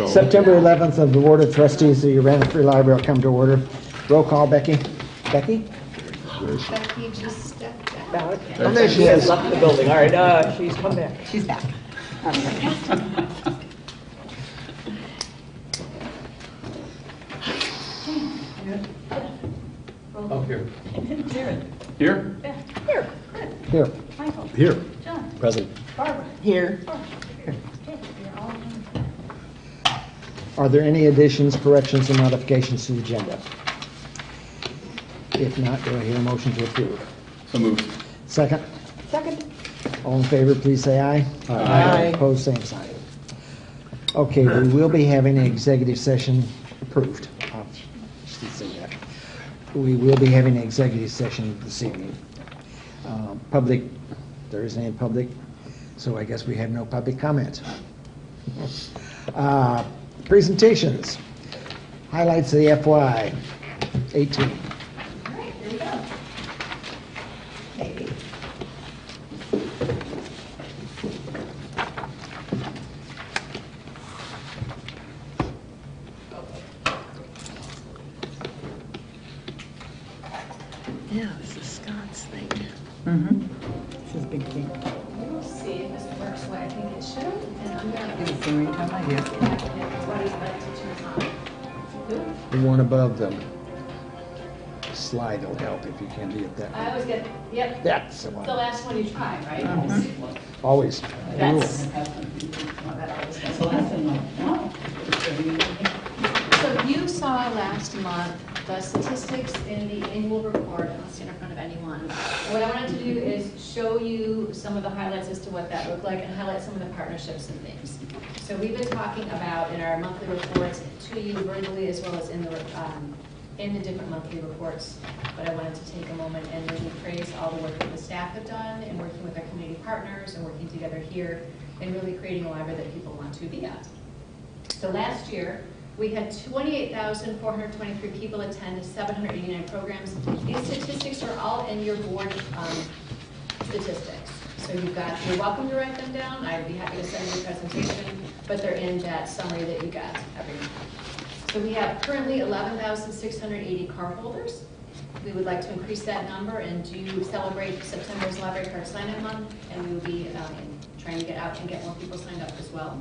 September 11th of the Board of Trustees of the Urbana Free Library will come to order. Roll call, Becky. Becky? Becky just stepped out. Oh, there she is. Left the building. All right, she's come back. She's back. Up here. Jared. Here? Yeah. Here. Good. Here. Michael. Here. John. Present. Barbara. Here. Oh, okay. You're all in. Are there any additions, corrections, or modifications to the agenda? If not, do I hear a motion to approve? So moved. Second? Second. All in favor, please say aye. Aye. Opposed, same sign. Okay, we will be having an executive session approved. Should say that. We will be having an executive session this evening. Public, there isn't any public, so I guess we have no public comment. Presentations. Highlights of the FY 18. All right, here we go. Hey. Yeah, this is Scott's thing. This is a big thing. We'll see if this works the way I think it should. And I'm gonna Is it the right time? I guess. what he's like to turn on. The one above them. Slide will help if you can do it I that. always get, yep, That's the the one. last one you try, right? Always. That's, so you saw last month the statistics in the annual report. I'll stand in front of anyone. And what I wanted to do is show you some of the highlights as to what that looked like and highlight some of the partnerships and things. So we've been talking about in our monthly reports to you verbally as well as in the different monthly reports. But I wanted to take a moment and really praise all the work that the staff have done in working with our community partners and working together here and really creating a library that people want to be at. So last year, we had 28,423 people attend 789 programs. These statistics are all in your board statistics. So you're welcome to write them down. I'd be happy to send you a presentation, but they're in that summary that you got every month. So we have currently 11,680 card holders. We would like to increase that number and do celebrate September's Library Card Sign-Up Month, and we will be trying to get out and get more people signed up as well.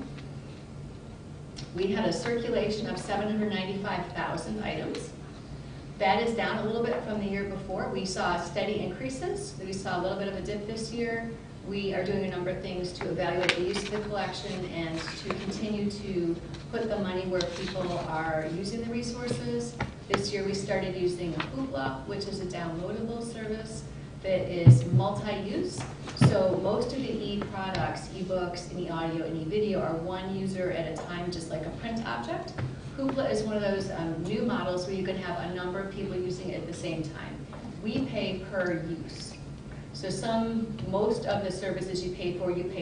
We had a circulation of 795,000 items. That is down a little bit from the year before. We saw steady increases. We saw a little bit of a dip this year. We are doing a number of things to evaluate the use of the collection and to continue to put the money where people are using the resources. This year we started using Hoopla, which is a downloadable service that is multi-use. So most of the e-products, e-books, and e-audio, and e-video are one user at a time, just like a print object. Hoopla is one of those new models where you can have a number of people using it at the same time. We pay per use. So most of the services you pay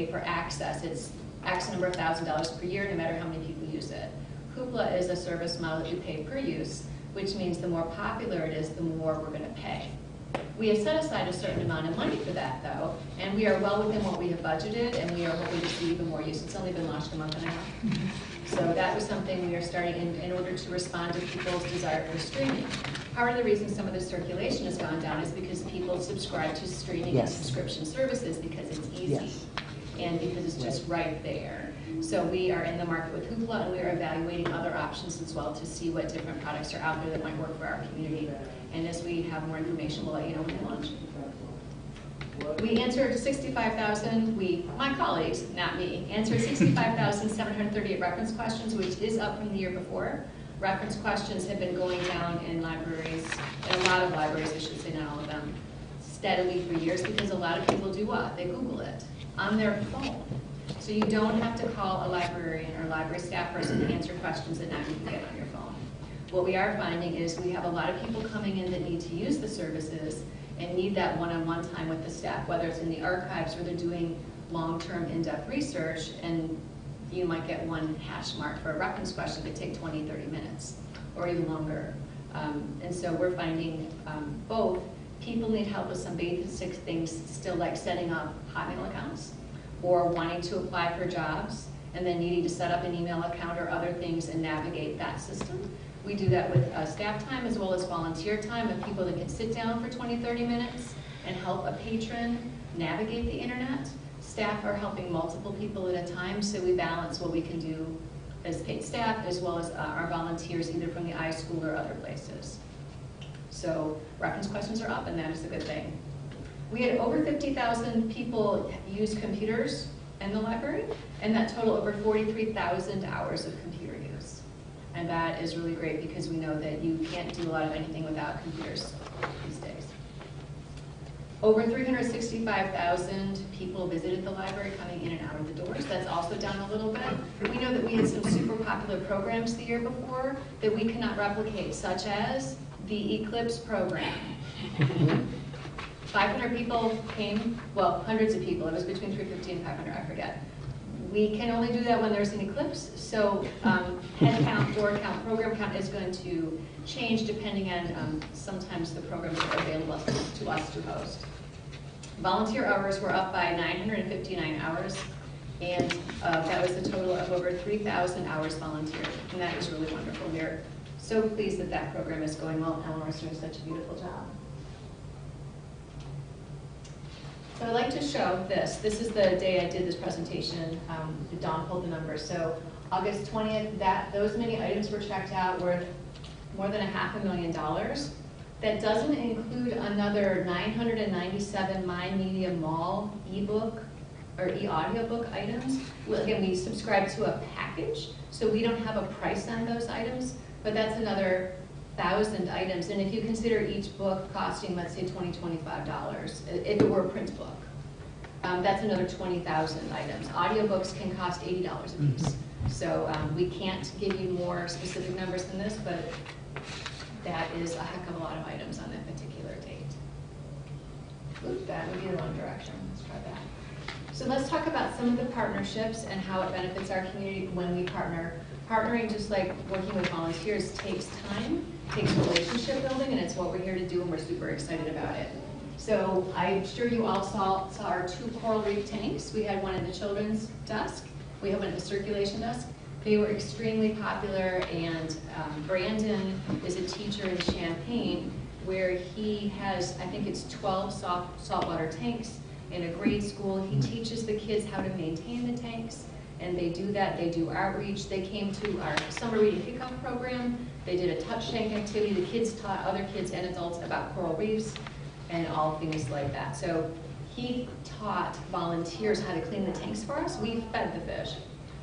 for access. It's X number of $1,000s per year, no matter how many people use it. Hoopla is a service model that you pay per use, which means the more popular it is, the more we're going to pay. We have set aside a certain amount of money for that, though, and we are well within what we have budgeted, and we are hoping to see even more use. It's only been launched a month and a half. So that was something we are starting in order to respond to people's desire for streaming. Part of the reason some of the circulation has gone down is because people subscribe to streaming and subscription services because it's easy and because it's just right there. So we are in the market with Hoopla, and we are evaluating other options as well to see what different products are out there that might work for our community. And as we have more information, we'll let you know when we launch. We answered 65,000, my colleagues, not me, answered 65,738 reference questions, which is up from the year before. Reference questions have been going down in libraries, in a lot of libraries, I should say, not all of them, steadily for years because a lot of people do what? They Google it on their phone. So you don't have to call a librarian or library staff person to answer questions that now you can get on your phone. What we are finding is we have a lot of people coming in that need to use the services and need that one-on-one time with the staff, whether it's in the archives or they're doing long-term in-depth research, and you might get one hash mark for a reference question that could take 20, 30 minutes or even longer. And so we're finding both people need help with some basic things still, like setting up Hotmail accounts or wanting to apply for jobs, and then needing to set up an email account or other things and navigate that system. We do that with staff time as well as volunteer time of people that can sit down for 20, 30 minutes and help a patron navigate the internet. Staff are helping multiple people at a time, so we balance what we can do as paid staff as well as our volunteers either from the iSchool or other places. So reference questions are up, and that is a good thing. We had over 50,000 people use computers in the library, and that total over 43,000 hours of computer use. And that is really great because we know that you can't do a lot of anything without computers these days. Over 365,000 people visited the library coming in and out of the doors. That's also down a little bit. We know that we had some super popular programs the year before that we cannot replicate, such as the Eclipse program. 500 people came, well, hundreds of people. It was between 350 and 500, I forget. We can only do that when there's an eclipse, so head count, door count, program count is going to change depending on sometimes the programs that are available to us to host. Volunteer hours were up by 959 hours, and that was a total of over 3,000 hours volunteered, and that is really wonderful. We're so pleased that that program is going well, and Eleanor's doing such a beautiful job. So I'd like to show this. This is the day I did this presentation. Dawn pulled the numbers. So August 20th, those many items were checked out worth more than $500,000. That doesn't include another 997 My Media Mall ebook or e-audiobook items. Well, again, we subscribe to a package, so we don't have a price on those items, but that's another 1,000 items. And if you consider each book costing, let's say $20, $25, if it were a print book, that's another 20,000 items. Audiobooks can cost $80 a piece. So we can't give you more specific numbers than this, but that is a heck of a lot of items on that particular date. Oop, that would be the wrong direction. Let's try that. So let's talk about some of the partnerships and how it benefits our community when we partner. Partnering, just like working with volunteers, takes time, takes relationship building, and it's what we're here to do, and we're super excited about it. So I'm sure you all saw our 2 coral reef tanks. We had one in the children's desk. We have one at the circulation desk. They were extremely popular, and Brandon is a teacher in Champaign where he has, I think it's 12 saltwater tanks in a grade school. He teaches the kids how to maintain the tanks. And they do that, they do outreach. They came to our summer reading kickoff program. They did a touch tank activity. The kids taught other kids and adults about coral reefs and all things like that. So he taught volunteers how to clean the tanks for us. We fed the fish,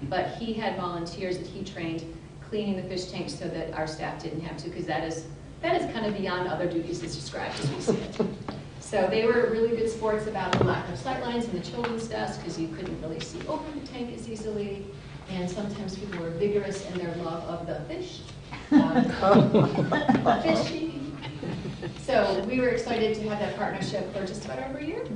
but he had volunteers that he trained cleaning the fish tanks so that our staff didn't have to, because that is kind of beyond other duties as described as we see it. So they were really good sports about the lack of sight lines in the children's desk because you couldn't really see over the tank as easily. And sometimes people were vigorous in their love of the fish. Fishy. So we were excited to have that partnership for just about over a year.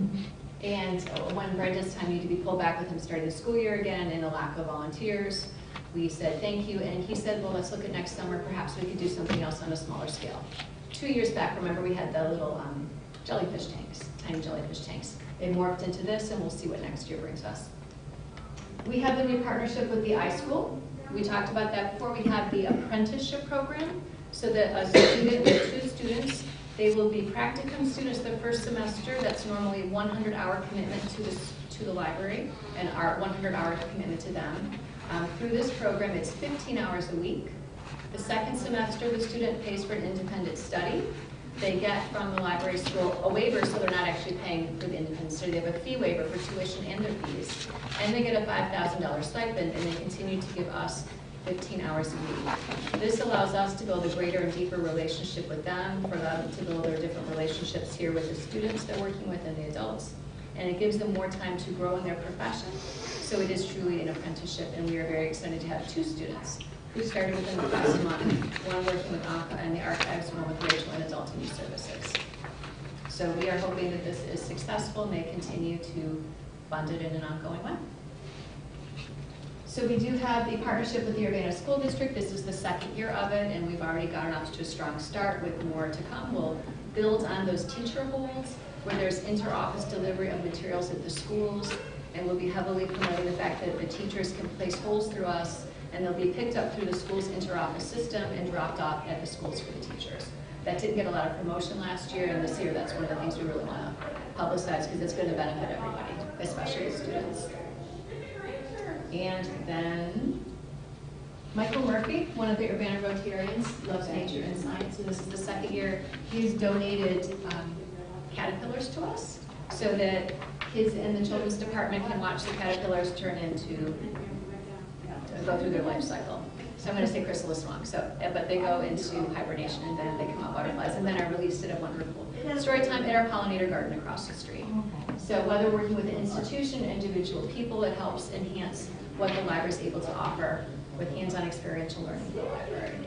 And when Brenda's time needed to be pulled back with him starting the school year again and a lack of volunteers, we said thank you. And he said, well, let's look at next summer. Perhaps we could do something else on a smaller scale. 2 years back, remember, we had the little jellyfish tanks, tiny jellyfish tanks. They morphed into this, and we'll see what next year brings us. We have the new partnership with the iSchool. We talked about that before. We have the apprenticeship program, so that a student with 2 students, they will be practicum students the first semester. That's normally a 100-hour commitment to the library, and our 100-hour commitment to them. Through this program, it's 15 hours a week. The second semester, the student pays for an independent study. They get from the library school a waiver, so they're not actually paying for the independent study. They have a fee waiver for tuition and their fees. And they get a $5,000 stipend, and they continue to give us 15 hours a week. This allows us to build a greater and deeper relationship with them, for them to build their different relationships here with the students they're working with and the adults. And it gives them more time to grow in their profession. So it is truly an apprenticeship, and we are very excited to have 2 students who started within the past month, one working with ANCA and the archives, one with Rachel and Adult and Youth Services. So we are hoping that this is successful and they continue to fund it in an ongoing way. So we do have the partnership with the Urbana School District. This is the 2nd year of it, and we've already gotten off to a strong start with more to come. We'll build on those teacher holds where there's inter-office delivery of materials at the schools, And we'll be heavily promoting the fact that the teachers can place holds through us, and they'll be picked up through the school's interoffice system and dropped off at the schools for the teachers. That didn't get a lot of promotion last year, and this year that's one of the things we really want to publicize because it's going to benefit everybody, especially the students. And then Michael Murphy, one of the Urbana Rotarians, loves nature and science, and this is the second year he's donated caterpillars to us so that kids in the children's department can watch the caterpillars turn into, go through their life cycle. So I'm going to say chrysalis wrong. So, but they go into hibernation and then they come out butterflies and then are released at a wonderful story time at our pollinator garden across the street. So whether working with an institution, individual people, it helps enhance what the library is able to offer with hands-on experiential learning for the library.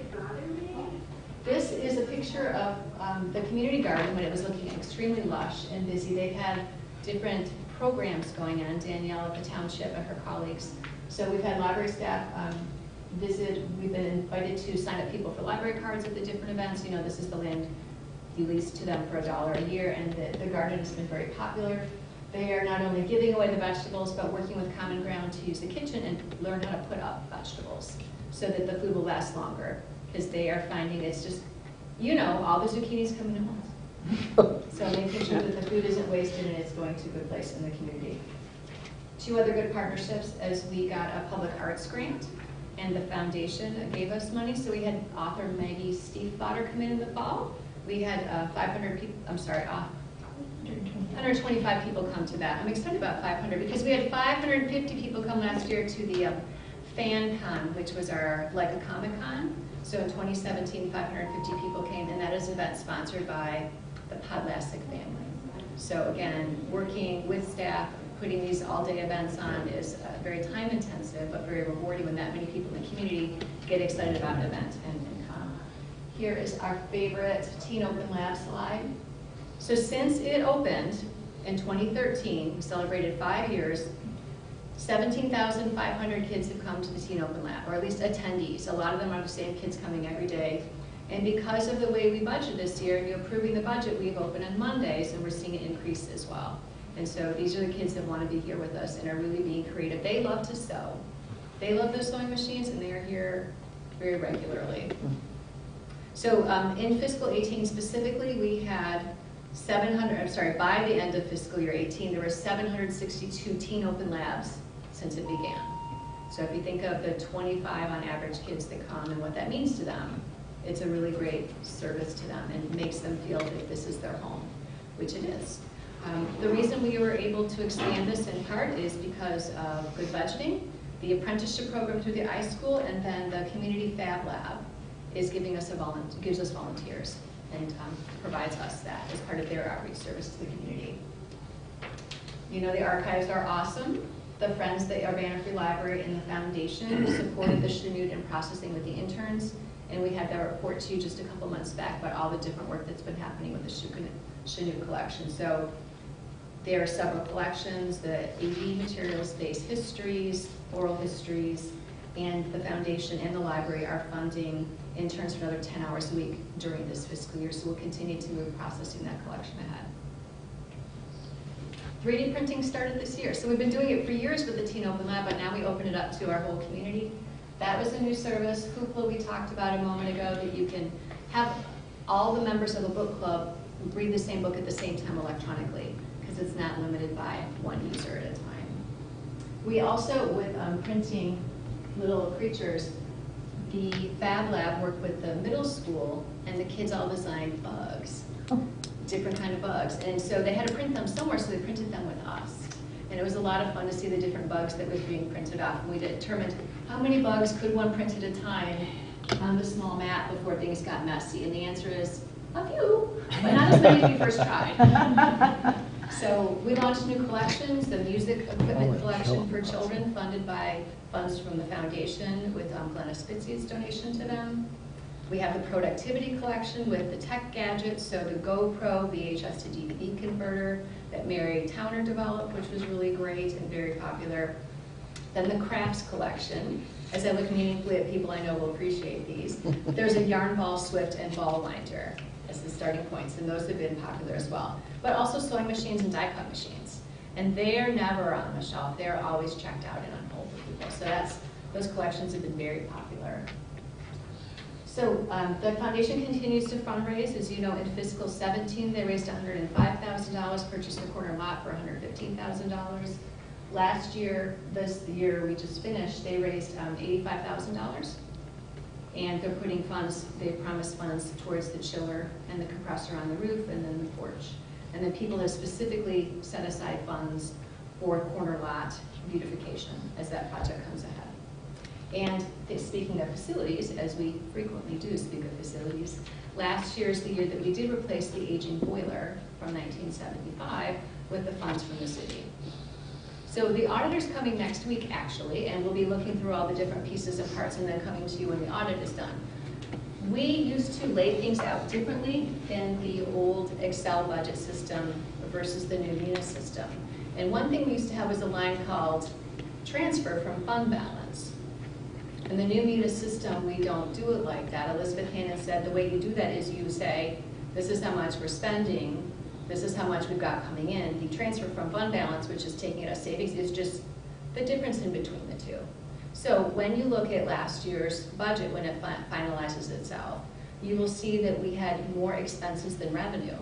This is a picture of the community garden when it was looking extremely lush and busy. They've had different programs going on, Danielle at the township and her colleagues. So we've had library staff visit, we've been invited to sign up people for library cards at the different events. You know, this is the land you lease to them for $1 a year, and the garden has been very popular. They are not only giving away the vegetables, but working with Common Ground to use the kitchen and learn how to put up vegetables so that the food will last longer, because they are finding it's just, you know, all the zucchinis come in at once. So making sure that the food isn't wasted and it's going to a good place in the community. 2 other good partnerships as we got a public arts grant and the foundation gave us money. So we had author Maggie Stiefvater come in the fall. We had 125 people come to that. I'm excited about 500 because we had 550 people come last year to the Fan Con, which was our, like a Comic Con. So in 2017, 550 people came, and that is an event sponsored by the Podlasek family. So again, working with staff, putting these all-day events on is very time-intensive, but very rewarding when that many people in the community get excited about an event and come. Here is our favorite Teen Open Lab slide. So since it opened in 2013, we celebrated 5 years, 17,500 kids have come to the Teen Open Lab, or at least attendees. A lot of them are the same kids coming every day. And because of the way we budget this year, and you're approving the budget, we've opened on Mondays, and we're seeing an increase as well. And so these are the kids that want to be here with us and are really being creative. They love to sew. They love those sewing machines, and they are here very regularly. So in fiscal 18 specifically, we had by the end of fiscal year 18, there were 762 Teen Open Labs since it began. So if you think of the 25 on average kids that come and what that means to them, it's a really great service to them and makes them feel that this is their home, which it is. The reason we were able to expand this in part is because of good budgeting, the apprenticeship program through the iSchool, and then the Community Fab Lab is giving us gives us volunteers and provides us that as part of their outreach service to the community. You know, the archives are awesome. The friends at the Urbana Free Library and the foundation supported the Chanute in processing with the interns, and we had that report to you just a couple months back about all the different work that's been happening with the Chanute collection. So there are several collections, the AD materials-based histories, oral histories, and the foundation and the library are funding interns for another 10 hours a week during this fiscal year, so we'll continue to move processing that collection ahead. 3D printing started this year, so we've been doing it for years with the Teen Open Lab, but now we open it up to our whole community. That was a new service. Hoopla we talked about a moment ago, that you can have all the members of a book club read the same book at the same time electronically, because it's not limited by one user at a time. We also, with printing little creatures, the Fab Lab worked with the middle school, and the kids all designed bugs, different kind of bugs. And so they had to print them somewhere, so they printed them with us. And it was a lot of fun to see the different bugs that was being printed off. And we determined how many bugs could one print at a time on the small mat before things got messy. And the answer is a few, but not as many as we first tried. So we launched new collections, the music equipment collection for children funded by funds from the foundation with Glenna Spitzi's donation to them. We have the productivity collection with the tech gadgets, so the GoPro VHS to DVD converter that Mary Towner developed, which was really great and very popular. Then the crafts collection. As I look meaningfully at people I know will appreciate these, there's a yarn ball, swift, and ball winder as the starting points, and those have been popular as well. But also sewing machines and die cut machines. And they're never on the shelf, they're always checked out and on hold for people. So those collections have been very popular. So the foundation continues to fundraise. As you know, in fiscal 17, they raised $105,000, purchased a corner lot for $115,000. Last year, this year we just finished, they raised $85,000. And they're putting funds, they promised funds towards the chiller and the compressor on the roof and then the porch. And then people have specifically set aside funds for corner lot beautification as that project comes ahead. And speaking of facilities, as we frequently do speak of facilities, last year is the year that we did replace the aging boiler from 1975 with the funds from the city. So the auditor's coming next week, actually, and we'll be looking through all the different pieces and parts and then coming to you when the audit is done. We used to lay things out differently in the old Excel budget system versus the new Munis system. And one thing we used to have was a line called transfer from fund balance. In the new Munis system, we don't do it like that. Elizabeth Hannon said the way you do that is you say, this is how much we're spending, this is how much we've got coming in. The transfer from fund balance, which is taking it as savings, is just the difference in between the two. So when you look at last year's budget, when it finalizes itself, you will see that we had more expenses than revenue.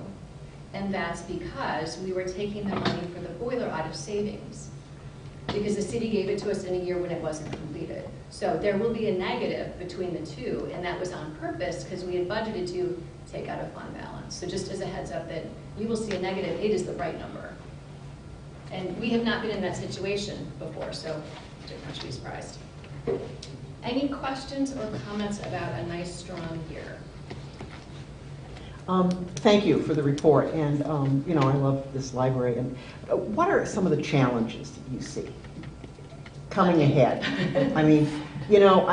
And that's because we were taking the money for the boiler out of savings, because the city gave it to us in a year when it wasn't completed. So there will be a negative between the two, and that was on purpose because we had budgeted to take out a fund balance. So just as a heads up that you will see a negative, it is the right number. And we have not been in that situation before, so don't much be surprised. Any questions or comments about a nice, strong year? Thank you for the report, and you know, I love this library. And what are some of the challenges that you see coming ahead? I mean, you know,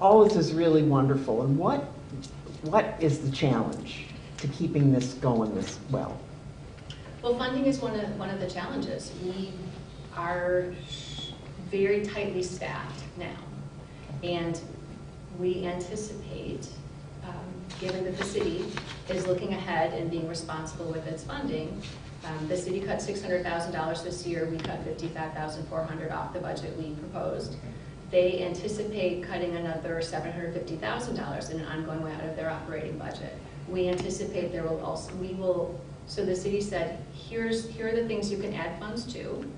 all this is really wonderful, and what is the challenge to keeping this going this well? Well, funding is one of the challenges. We are very tightly staffed now, and we anticipate, given that the city is looking ahead and being responsible with its funding, the city cut $600,000 this year. We cut $55,400 off the budget we proposed. They anticipate cutting another $750,000 in an ongoing way out of their operating budget. We anticipate there will also, so the city said, here are the things you can add funds to.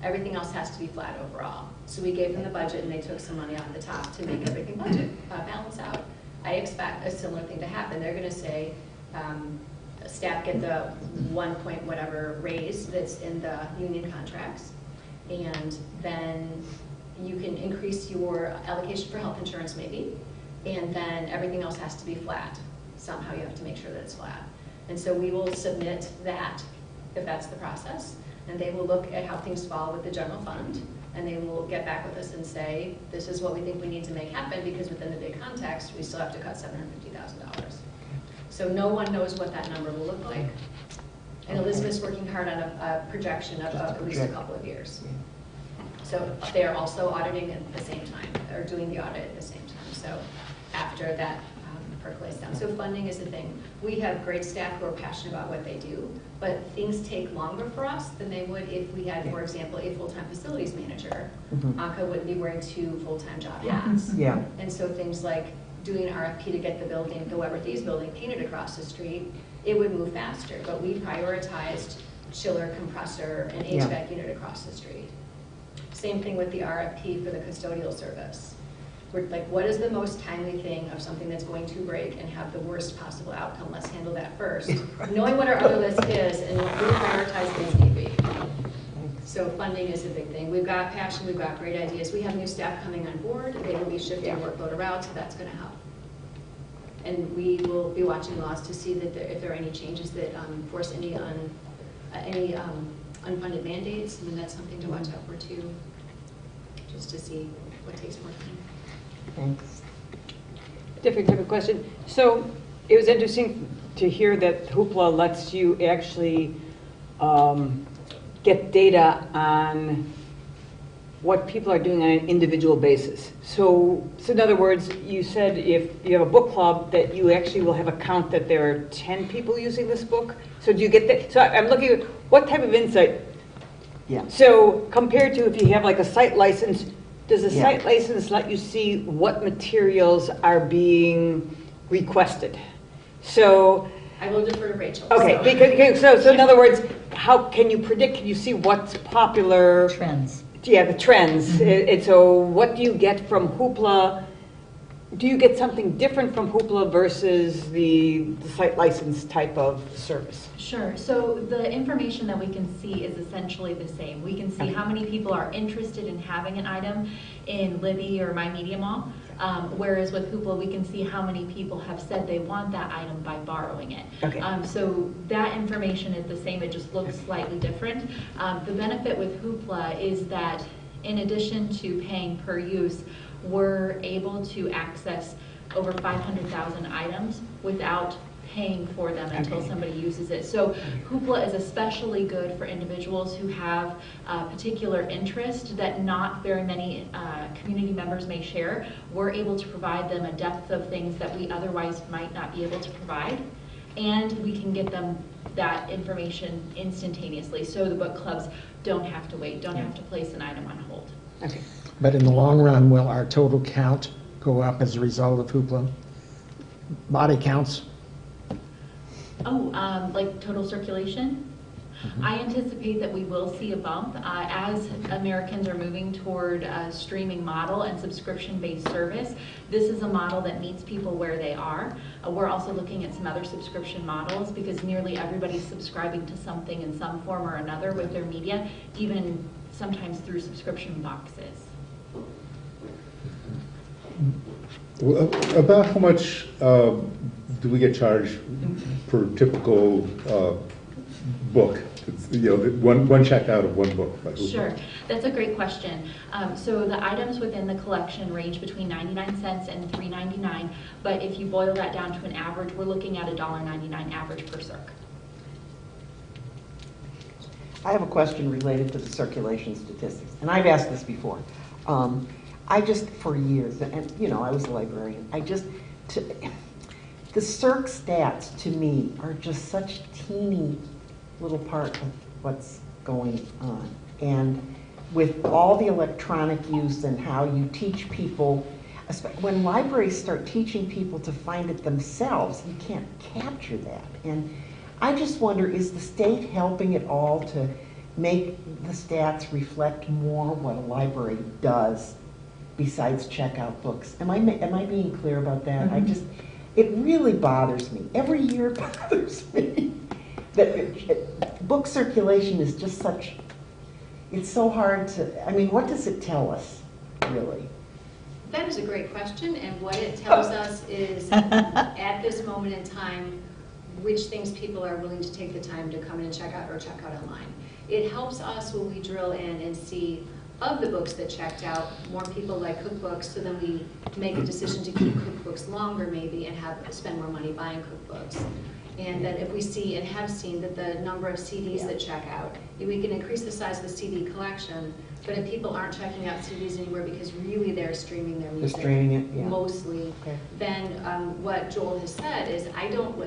Everything else has to be flat overall. So we gave them the budget and they took some money off the top to make everything budget balance out. I expect a similar thing to happen. They're gonna say, staff get the 1 point whatever raise that's in the union contracts, and then you can increase your allocation for health insurance maybe, and then everything else has to be flat. Somehow you have to make sure that it's flat. And so we will submit that, if that's the process, and they will look at how things fall with the general fund, and they will get back with us and say, this is what we think we need to make happen, because within the big context, we still have to cut $750,000. So no one knows what that number will look like. And Elizabeth's working hard on a projection of at least a couple of years. So they are also auditing at the same time, or doing the audit at the same time. So after that percolates down. So funding is a thing. We have great staff who are passionate about what they do, but things take longer for us than they would if we had, for example, a full-time facilities manager. Anka wouldn't be wearing 2 full-time job hats. Yeah. And so things like doing an RFP to get the building, the Weber Thies building painted across the street, it would move faster, but we prioritized chiller, compressor, and HVAC unit across the street. Same thing with the RFP for the custodial service. We're like, what is the most timely thing of something that's going to break and have the worst possible outcome? Let's handle that first. Knowing what our other list is and what we prioritize things need be. So funding is a big thing. We've got passion, we've got great ideas. We have new staff coming on board. They will be shifting workload around, so that's going to help. And we will be watching laws to see that if there are any changes that force any unfunded mandates. I mean, that's something to watch out for too, just to see what takes more time. Thanks. Different type of question. So it was interesting to hear that Hoopla lets you actually get data on what people are doing on an individual basis. So in other words, you said if you have a book club that you actually will have a count that there are 10 people using this book. So do you get that? So I'm looking at what type of insight Yeah. So compared to if you have like a site license, does a Yeah. site license let you see what materials are being requested? So, I will defer to Rachel. okay, so. because, okay, so in other words, how can you predict, can you see what's popular? Trends. Yeah, the trends. And so what do you get from Hoopla? Do you get something different from Hoopla versus the site license type of service? Sure. So the information that we can see is essentially the same. We can see how many people are interested in having an item in Libby or My Media Mall. Whereas with Hoopla, we can see how many people have said they want that item by borrowing it. Okay. So that information is the same. It just looks slightly different. The benefit with Hoopla is that in addition to paying per use, we're able to access over 500,000 items without paying for them until somebody uses it. So Hoopla is especially good for individuals who have a particular interest that not very many community members may share. We're able to provide them a depth of things that we otherwise might not be able to provide. And we can get them that information instantaneously. So the book clubs don't have to wait, don't have to place an item on hold. Okay. But in the long run, will our total count go up as a result of Hoopla? Body counts? Oh, like total circulation? I anticipate that we will see a bump as Americans are moving toward a streaming model and subscription-based service. This is a model that meets people where they are. We're also looking at some other subscription models because nearly everybody's subscribing to something in some form or another with their media, even sometimes through subscription boxes. About how much do we get charged per typical book? You know, one check out of one book. By Hoopla? Sure, that's a great question. So the items within the collection range between 99 cents and $3.99, but if you boil that down to an average, we're looking at $1.99 average per circ. I have a question related to the circulation statistics, and I've asked this before. I just, for years, and you know, I was a librarian, the circ stats to me are just such teeny little part of what's going on. And with all the electronic use and how you teach people, when libraries start teaching people to find it themselves, you can't capture that. And I just wonder, is the state helping at all to make the stats reflect more what a library does besides check out books? Am I being clear about that? It really bothers me. Every year it bothers me. That book circulation is just such, it's so hard to, I mean, what does it tell us, really? That is a great question, and what it tells us is, at this moment in time, which things people are willing to take the time to come in and check out or check out online. It helps us when we drill in and see, of the books that checked out, more people like cookbooks, so then we make a decision to keep cookbooks longer maybe and spend more money buying cookbooks. And that if we see and have seen that the number of CDs that check out, we can increase the size of the CD collection, but if people aren't checking out CDs anywhere because really they're streaming their music, streaming it, yeah. mostly, Okay. then what Joel has said is,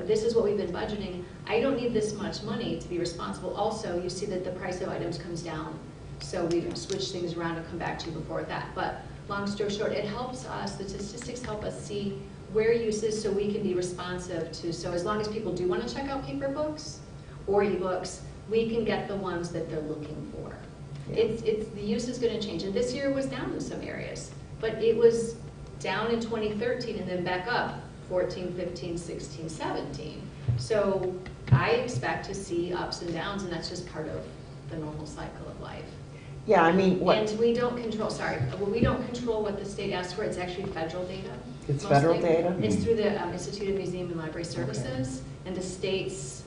this is what we've been budgeting, I don't need this much money to be responsible. Also, you see that the price of items comes down, so we've switched things around and come back to you before that. But long story short, it helps us, the statistics help us see where use is so we can be responsive to, so as long as people do want to check out paper books or ebooks, we can get the ones that they're looking for. Yeah. The use is going to change, and this year was down in some areas, but it was down in 2013 and then back up 14, 15, 16, 17. So I expect to see ups and downs, and that's just part of the normal cycle of life. Yeah, I mean, what? And we don't control, we don't control what the state asks for, it's actually federal data. It's mostly. federal data? It's through the Institute of Museum and Library Services, and the states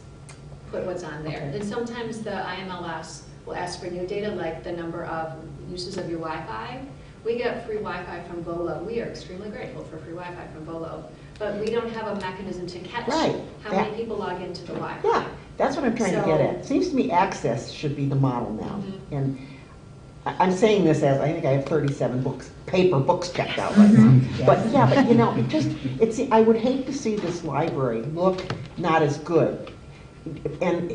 put what's on there. Okay. And sometimes the IMLS will ask for new data, like the number of uses of your Wi-Fi. We get free Wi-Fi from Volo. We are extremely grateful for free Wi-Fi from Volo, but we don't have a mechanism to catch how many people log into the Wi-Fi. Yeah, that's what I'm trying to get So- at. Seems to me access should be the model now. Mhm. And I'm saying this as, I think I have 37 books, paper books checked out right now. But yeah, but you know, I would hate to see this library look not as good. And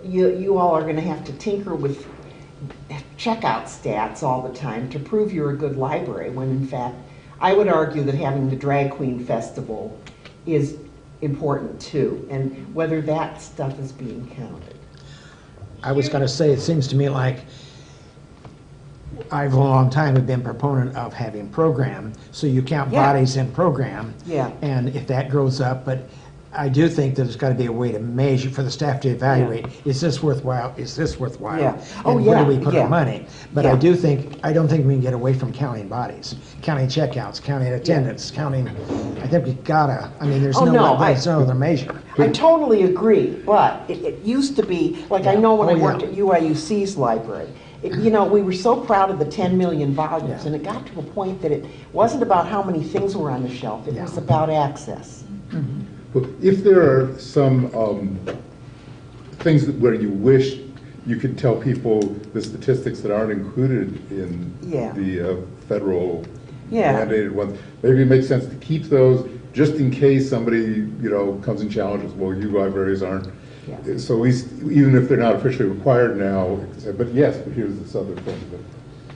you all are gonna have to tinker with checkout stats all the time to prove you're a good library, when in fact, I would argue that having the Drag Queen Festival is important too, and whether that stuff is being counted. I was gonna say, it seems to me like I've a long time have been proponent of having program, so you count Yeah. bodies in program. Yeah. And if that grows up, but I do think that there's gotta be a way to measure, for the staff to evaluate, is this worthwhile, is this worthwile? Yeah. Oh, And where do yeah, we put yeah. our money? But Yeah. I don't think we can get away from counting bodies, counting checkouts, counting attendance, counting, I think we gotta, I mean, there's Oh, no, no, there's no other measure. I totally agree, but it used to be, like I know when Oh, I worked yeah. at UIUC's library, you know, we were so proud of the 10 million volumes, Yeah. and it got to a point that it wasn't about how many things were on the shelf, it Yeah. was about access. But if there are some things where you wish you could tell people the statistics that aren't included in Yeah. the federal Yeah. mandated ones, maybe it makes sense to keep those just in case somebody, comes and challenges, well, you libraries aren't. Yeah. So at least, even if they're not officially required now, but yes, but here's this other thing.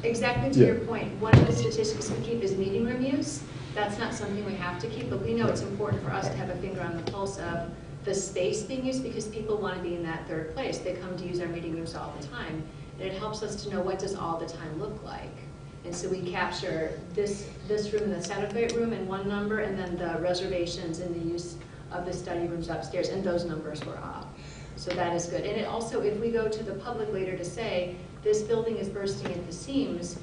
Exactly to Yeah. your point, one of the statistics we keep is meeting room use. That's not something we have to keep, but we know it's important for us to have a finger on the pulse of the space being used, because people want to be in that third place. They come to use our meeting rooms all the time. And it helps us to know, what does all the time look like? And so we capture this room and the Cenote room in one number, and then the reservations and the use of the study rooms upstairs, and those numbers were up. So that is good. And it also, if we go to the public later to say, this building is bursting at the seams,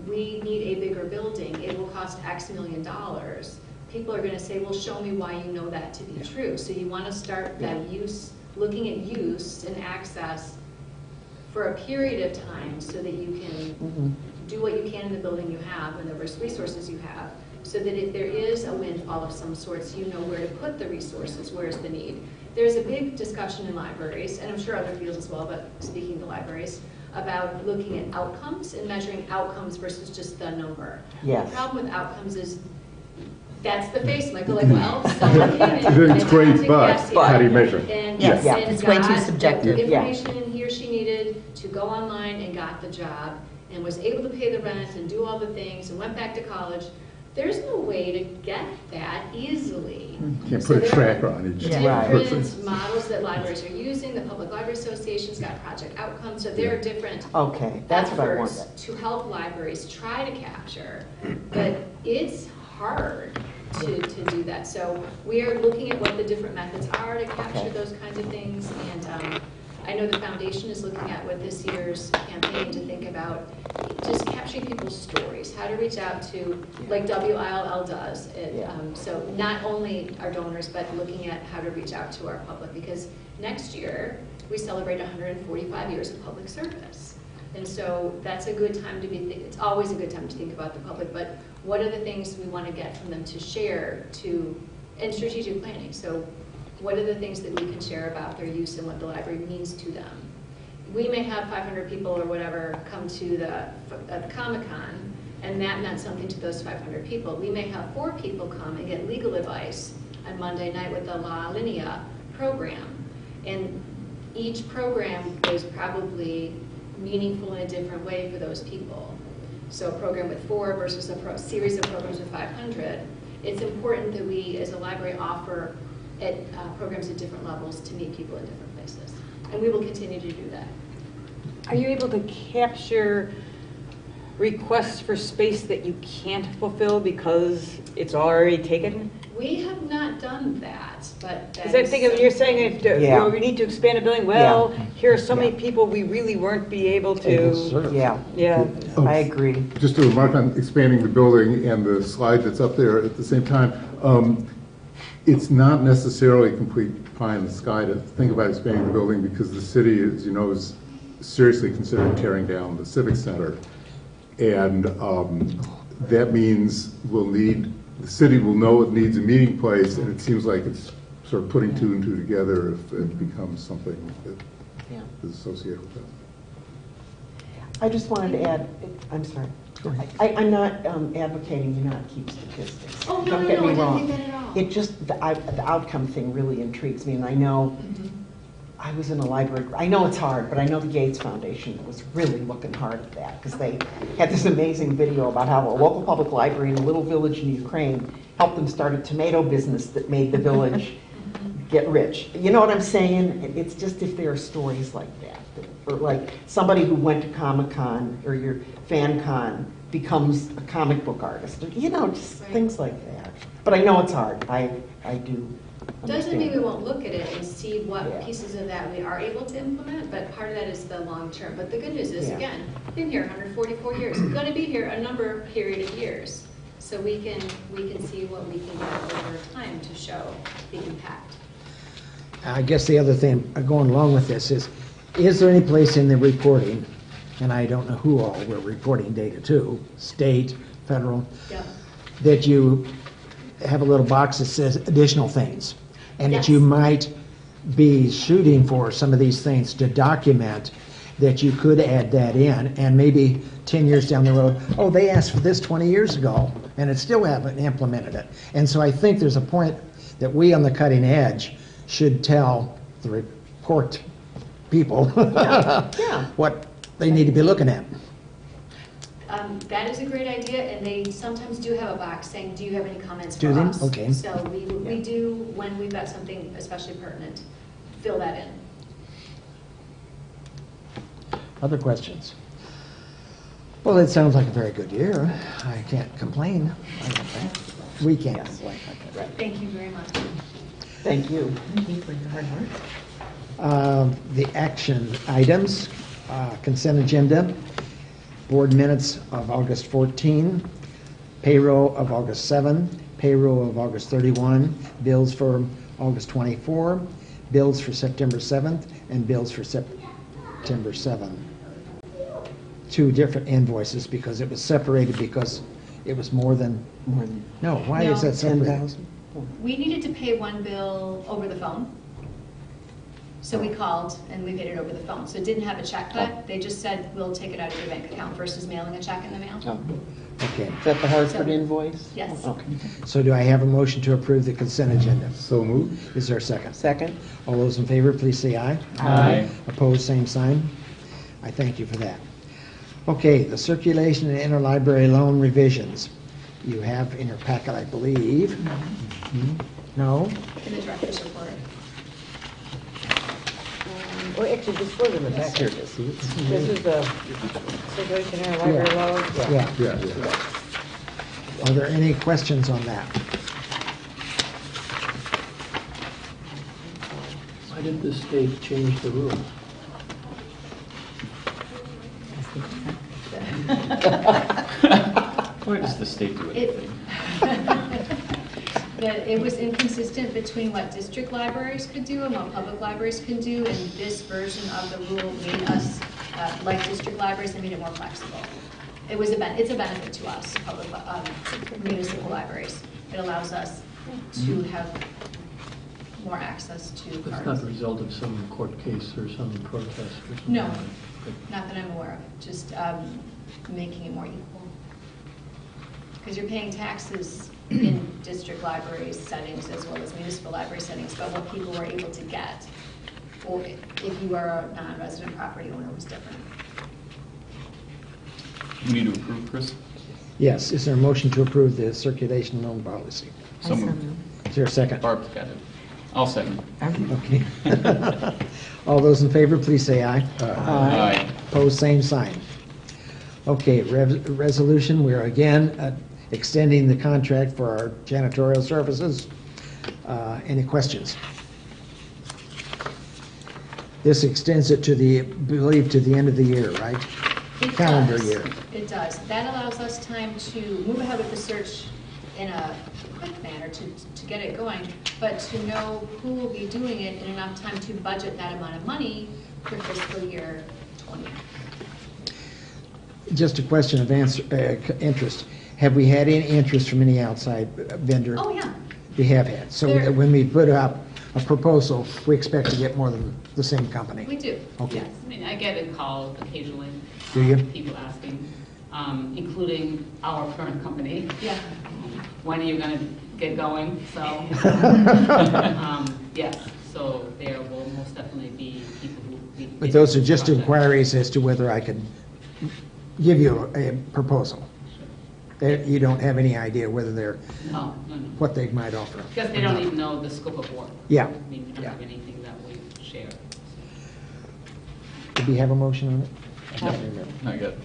we need a bigger building, it will cost X million dollars. People are going to say, well, show me why you know that to be true. So you want to start that use, looking at use and access for a period of time, so that you can do what you can in the building you have and the resources you have, so that if there is a windfall of some sorts, you know where to put the resources, where's the need. There's a big discussion in libraries, and I'm sure other fields as well, but speaking to libraries, about looking at outcomes and measuring outcomes versus just the number. Yes. The problem with outcomes is, that's the face, Michael, like, well, someone came in and It's great, had to but guess, how do you measure it? and Yes. Yeah. and It's way too got subjective. the Yeah. information he or she needed to go online and got the job, and was able to pay the rent and do all the things, and went back to college. There's no way to get that easily. Can't So put a there tracker are on each Right. person. different models that libraries are using. The Public Library Association's got Project Outcomes, so there are different Okay, that's what I efforts wanted. to help libraries try to capture, but it's hard to do that. So we are looking at what the different methods are to capture Okay. those kinds of things, and I know the foundation is looking at with this year's campaign to think about just capturing people's stories, how to reach out to, like WILL does. Yeah. So not only our donors, but looking at how to reach out to our public, because next year we celebrate 145 years of public service. And so that's a good time to be, it's always a good time to think about the public, but what are the things we want to get from them to share and strategic planning. So what are the things that we can share about their use and what the library means to them? We may have 500 people or whatever come to the Comic-Con, and that meant something to those 500 people. We may have 4 people come and get legal advice on Monday night with the La Linea program. And each program is probably meaningful in a different way for those people. So a program with 4 versus a series of programs with 500, it's important that we as a library offer programs at different levels to meet people in different places. And we will continue to do that. Are you able to capture requests for space that you can't fulfill because it's already taken? We have not done that, but that Because I is think if you're saying if Yeah. we need to expand a building, well, here are so many Yeah. people we really weren't be able Able to to. serve. Yeah, Yeah. I agree. Just to remark on expanding the building and the slide that's up there at the same time, it's not necessarily a complete pie in the sky to think about expanding the building, because the city, as you know, is seriously considering tearing down the Civic Center. And that means the city will know it needs a meeting place, and it seems like it's sort of putting 2 and 2 together if it becomes something that Yeah. is associated with that. I just wanted to add, I'm sorry. I'm not advocating you not keep statistics. Oh, no, Don't no, get no, me I didn't wrong. think that at all. It just, the outcome thing really intrigues me, and I know I was in a library, I know it's hard, but I know the Gates Foundation was really looking hard at that, because they had this amazing video about how a local public library in a little village in Ukraine helped them start a tomato business that made the village get rich. You know what I'm saying? It's just if there are stories like that, or like somebody who went to Comic-Con or your fan con becomes a comic book artist, or, you know, just Right. things like that. But I know it's hard. I do Doesn't mean we understand. won't look at it and see what Yeah. pieces of that we are able to implement, but part of that is the long term. But the good news is, Yeah. again, been here 144 years, going to be here a number period of years. So we can see what we can get over time to show the impact. I guess the other thing going along with this is there any place in the reporting, and I don't know who all we're reporting data to, state, federal, Yep. that you have a little box that says additional things, and that Yes. you might be shooting for some of these things to document that you could add that in, and maybe 10 years down the road, oh, they asked for this 20 years ago, and it still haven't implemented it. And so I think there's a point that we on the cutting edge should tell the report people Yeah. what they need to be looking at. That is a great idea, and they sometimes do have a box saying, do you have any comments Do for they? us? Okay. So we do, when we've got something especially pertinent, fill that in. Other questions? Well, it sounds like a very good year. I can't complain. I don't think. We can't complain. Thank you very much. Thank you. Thank you for your hard work. The action items, consent agenda, board minutes of August 14, payroll of August 7, payroll of August 31, bills for August 24, bills for September 7th, and bills for September 7th. Two different invoices because it was separated because it was more than, no, why is No. that separate? We needed to pay one bill over the phone. So we called and we paid it over the phone. So it didn't have a check cut. They just said, we'll take it out of your bank account versus mailing a check in the mail. Oh, Okay, is that the Hartford So- invoice? Yes. Okay. so do I have a motion to approve the consent agenda? So moved. Is there a second? Second? All those in favor, please say aye. Aye. Opposed, same sign. I thank you for that. Okay, the circulation and interlibrary loan revisions. You have in your packet, I believe. No? In the director's report. Well, actually, this was in the back. Here it is. See, it's- This is the circulation and library Yeah. load. Yeah. Yeah. Are there any questions on that? Why did the state change the rules? Why does the state do It, anything? that it was inconsistent between what district libraries could do and what public libraries can do, and this version of the rule made us, like district libraries, and made it more flexible. It's a benefit to us, public, municipal libraries. It allows us to have more access to It's not cards. the result of some court case or some protest or something? No. like that? Not that I'm aware of, just making it more equal. Because you're paying taxes in district libraries settings as well as municipal library settings, but what people were able to get, or if you are a non-resident property owner, was different. We need to approve, Chris? Yes, is there a motion to approve the circulation loan policy? So moved. Is there a second? Barb's got it. I'll second. Okay. All those in favor, please say aye. Aye. Opposed, same sign. Okay, resolution, we're again extending the contract for our janitorial services. Any questions? This extends it to the, I believe, to the end of the year, right? It Calendar does. year. It does. That allows us time to move ahead with the search in a quick manner to get it going, but to know who will be doing it in enough time to budget that amount of money for fiscal year 20. Just a question of interest. Have we had any interest from any outside vendor? Oh, yeah. We have had. So There- when we put up a proposal, we expect to get more than the same company. We do. Okay. Yes. I mean, I get a call occasionally. Do you? People asking, including our current company, Yeah. when are you gonna get going? So, yes, So there will most definitely be people who. be But those are bidding just for the project. inquiries as to whether I can give you a proposal. You don't have any idea whether they're, No, no, no. what they might offer. Because they don't even know the scope of work. Yeah. I mean, we don't Yeah. have anything that we share. Did we have a motion on it? I can't remember. Not yet.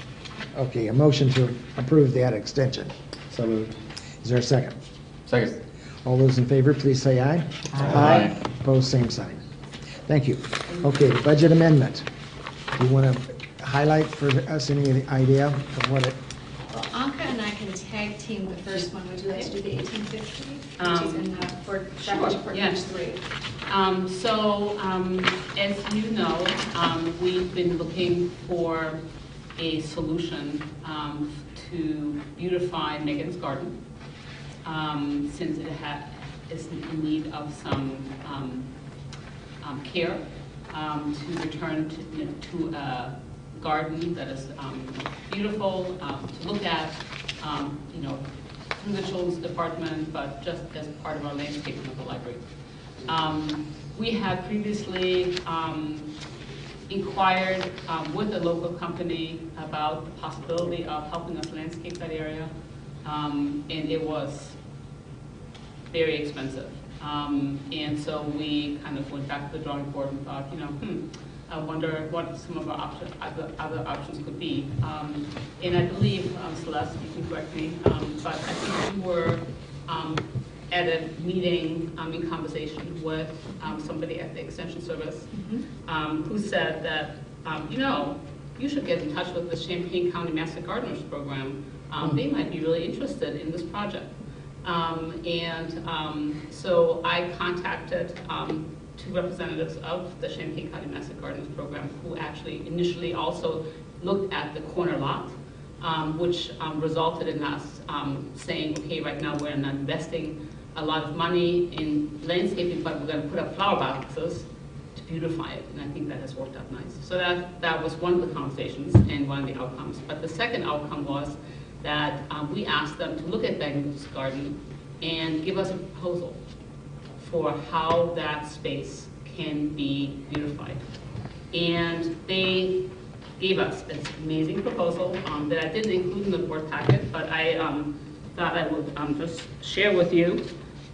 Okay, a motion to approve that extension. So moved. Is there a second? Second. All those in favor, please say aye. Aye. Opposed, same sign. Thank you. Okay, the budget amendment. Do you want to highlight for us any idea of what it, Well, Anka and I can tag team the first one. Would you like to do the 1850? Which is in the draft report, yes. page 3. As you know, we've been looking for a solution to beautify Megan's garden, since it is in need of some care, to return to a garden that is beautiful to look at, through the children's department, but just as part of our landscaping of the library. We had previously inquired with a local company about the possibility of helping us landscape that area, and it was very expensive. And so we kind of went back to the drawing board and thought, I wonder what some of our other options could be. And I believe, Celeste, you can correct me, but I think we were at a meeting in conversation with somebody at the Extension Service who said that, you should get in touch with the Champaign County Master Gardeners Program. They might be really interested in this project. So I contacted two representatives of the Champaign County Master Gardeners Program who actually initially also looked at the corner lot, which resulted in us saying, okay, right now we're not investing a lot of money in landscaping, but we're going to put up flower boxes to beautify it, and I think that has worked out nice. So that was one of the conversations and one of the outcomes. But the second outcome was that we asked them to look at Megan's garden and give us a proposal for how that space can be beautified. And they gave us this amazing proposal that I didn't include in the board packet, but I thought I would just share with you.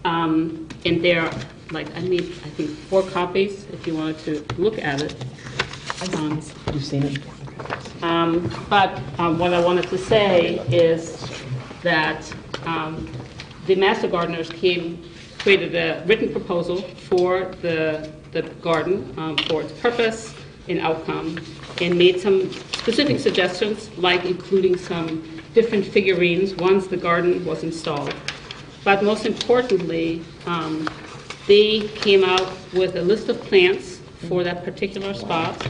And there, I think 4 copies if you wanted to look at it. You've seen it? But what I wanted to say is that the Master Gardeners created a written proposal for the garden, for its purpose and outcome, and made some specific suggestions, like including some different figurines once the garden was installed. But most importantly, they came out with a list of plants for that particular spot.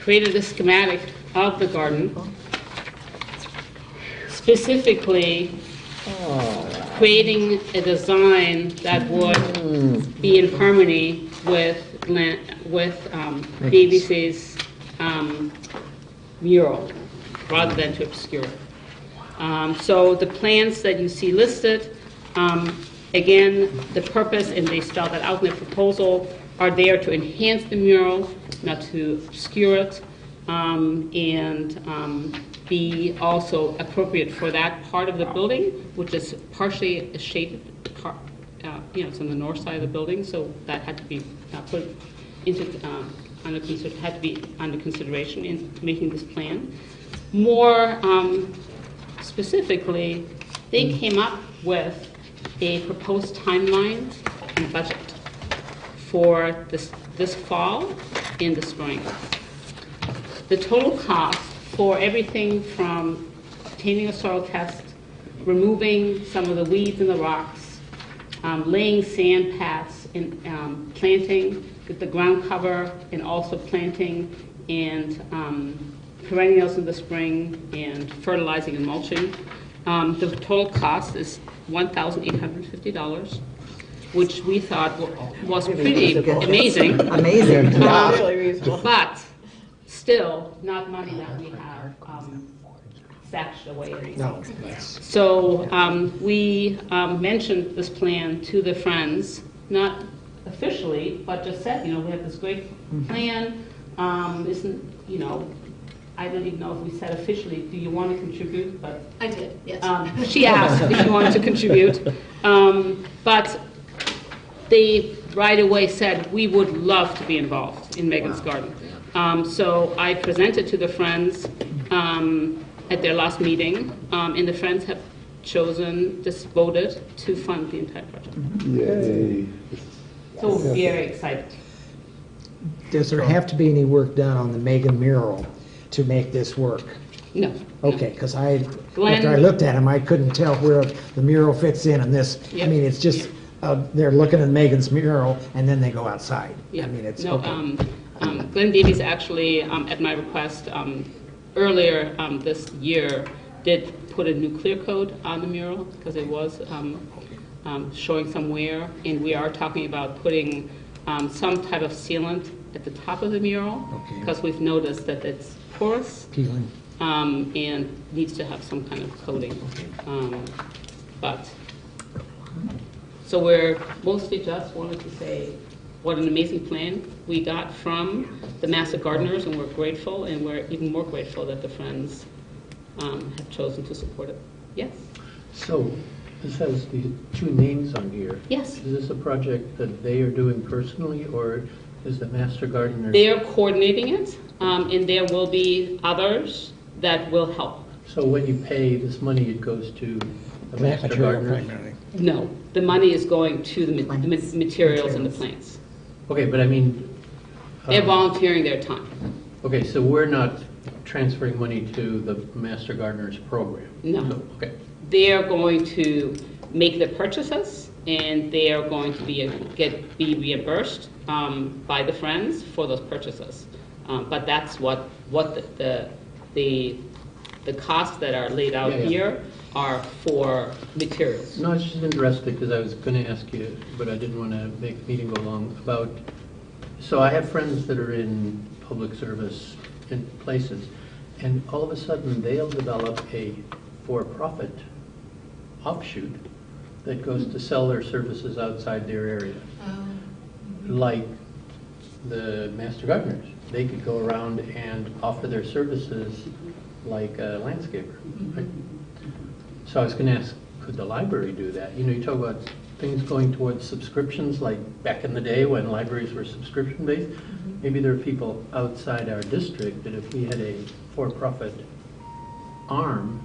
Created a schematic of the garden, specifically creating a design that would be in harmony with BABC's mural, rather than to obscure it. So the plans that you see listed, again, the purpose, and they spell that out in the proposal, are there to enhance the mural, not to obscure it, and be also appropriate for that part of the building, which is partially a shaded part. It's on the north side of the building, so that had to be put into had to be under consideration in making this plan. More specifically, they came up with a proposed timeline and budget for this fall and the spring. The total cost for everything from obtaining a soil test, removing some of the weeds and the rocks, laying sand paths, and planting with the ground cover, and also planting and perennials in the spring, and fertilizing and mulching. The total cost is $1,850, which we thought was pretty amazing. Amazing. Really reasonable. But still not money that we have stashed away in these No, things. that's, So we mentioned this plan to the Friends, not officially, but just said, we have this great plan. Isn't, I don't even know if we said officially, do you want to contribute? But I did, yes. she asked if you wanted to contribute. But they right away said, we would love to be involved in Megan's Garden. So I presented to the Friends at their last meeting, and the Friends have just voted to fund the entire project. Yay. So we're very excited. does there have to be any work done on the Megan mural to make this work? No. Okay, because Glenn- after I looked at them, I couldn't tell where the mural fits in this. I Yep. mean, it's just, they're looking at Megan's mural and then they go outside. I Yeah. mean, it's, No, okay. Glenn Davies actually, at my request, earlier this year, did put a new clear coat on the mural because it was showing some wear. And we are talking about putting some type of sealant at the top of the mural Okay. because we've noticed that it's porous Peeling. and needs to have some kind of coating. But, so we're mostly just wanted to say what an amazing plan we got from the Master Gardeners, and we're grateful, and we're even more grateful that the Friends have chosen to support it. Yes? So, this has the two names on here. Yes. Is this a project that they are doing personally, or is the Master Gardener? They're coordinating it, and there will be others that will help. So when you pay this money, it goes to the Plant Master material Gardeners? primarily. No, the money is going to the materials and the plants. Okay, but I mean... They're um, volunteering their time. Okay, so we're not transferring money to the Master Gardeners program? No. Okay. They are going to make the purchases, and they are going to be reimbursed by the Friends for those purchases. But that's what the costs that are laid out Yeah, yeah. here are for materials. No, I was just interested because I was going to ask you, but I didn't want to make the meeting go long, about, so I have friends that are in public service in places, and all of a sudden they'll develop a for-profit offshoot that goes to sell their services outside their area, like the Master Gardeners. They could go around and offer their services like a landscaper. Right? So I was going to ask, could the library do that? You talk about things going towards subscriptions, like back in the day when libraries were subscription-based. Maybe there are people outside our district that if we had a for-profit arm,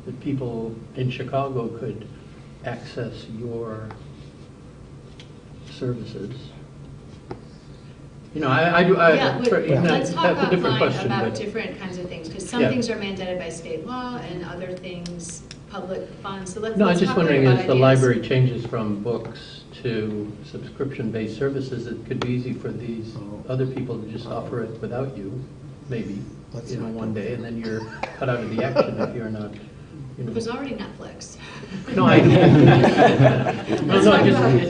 that people in Chicago could access your services. I do. Yeah, but that's let's talk a different offline question. about but- different kinds of things, because some Yeah. things are mandated by state law and other things public funds. So let's No, I let's was just talk wondering, about as the ideas. library changes from books to subscription-based services, it could be easy for these other people to just offer it without you, maybe, Let's not one day, and then you're cut out of the action if you're not, There's already Netflix. No, I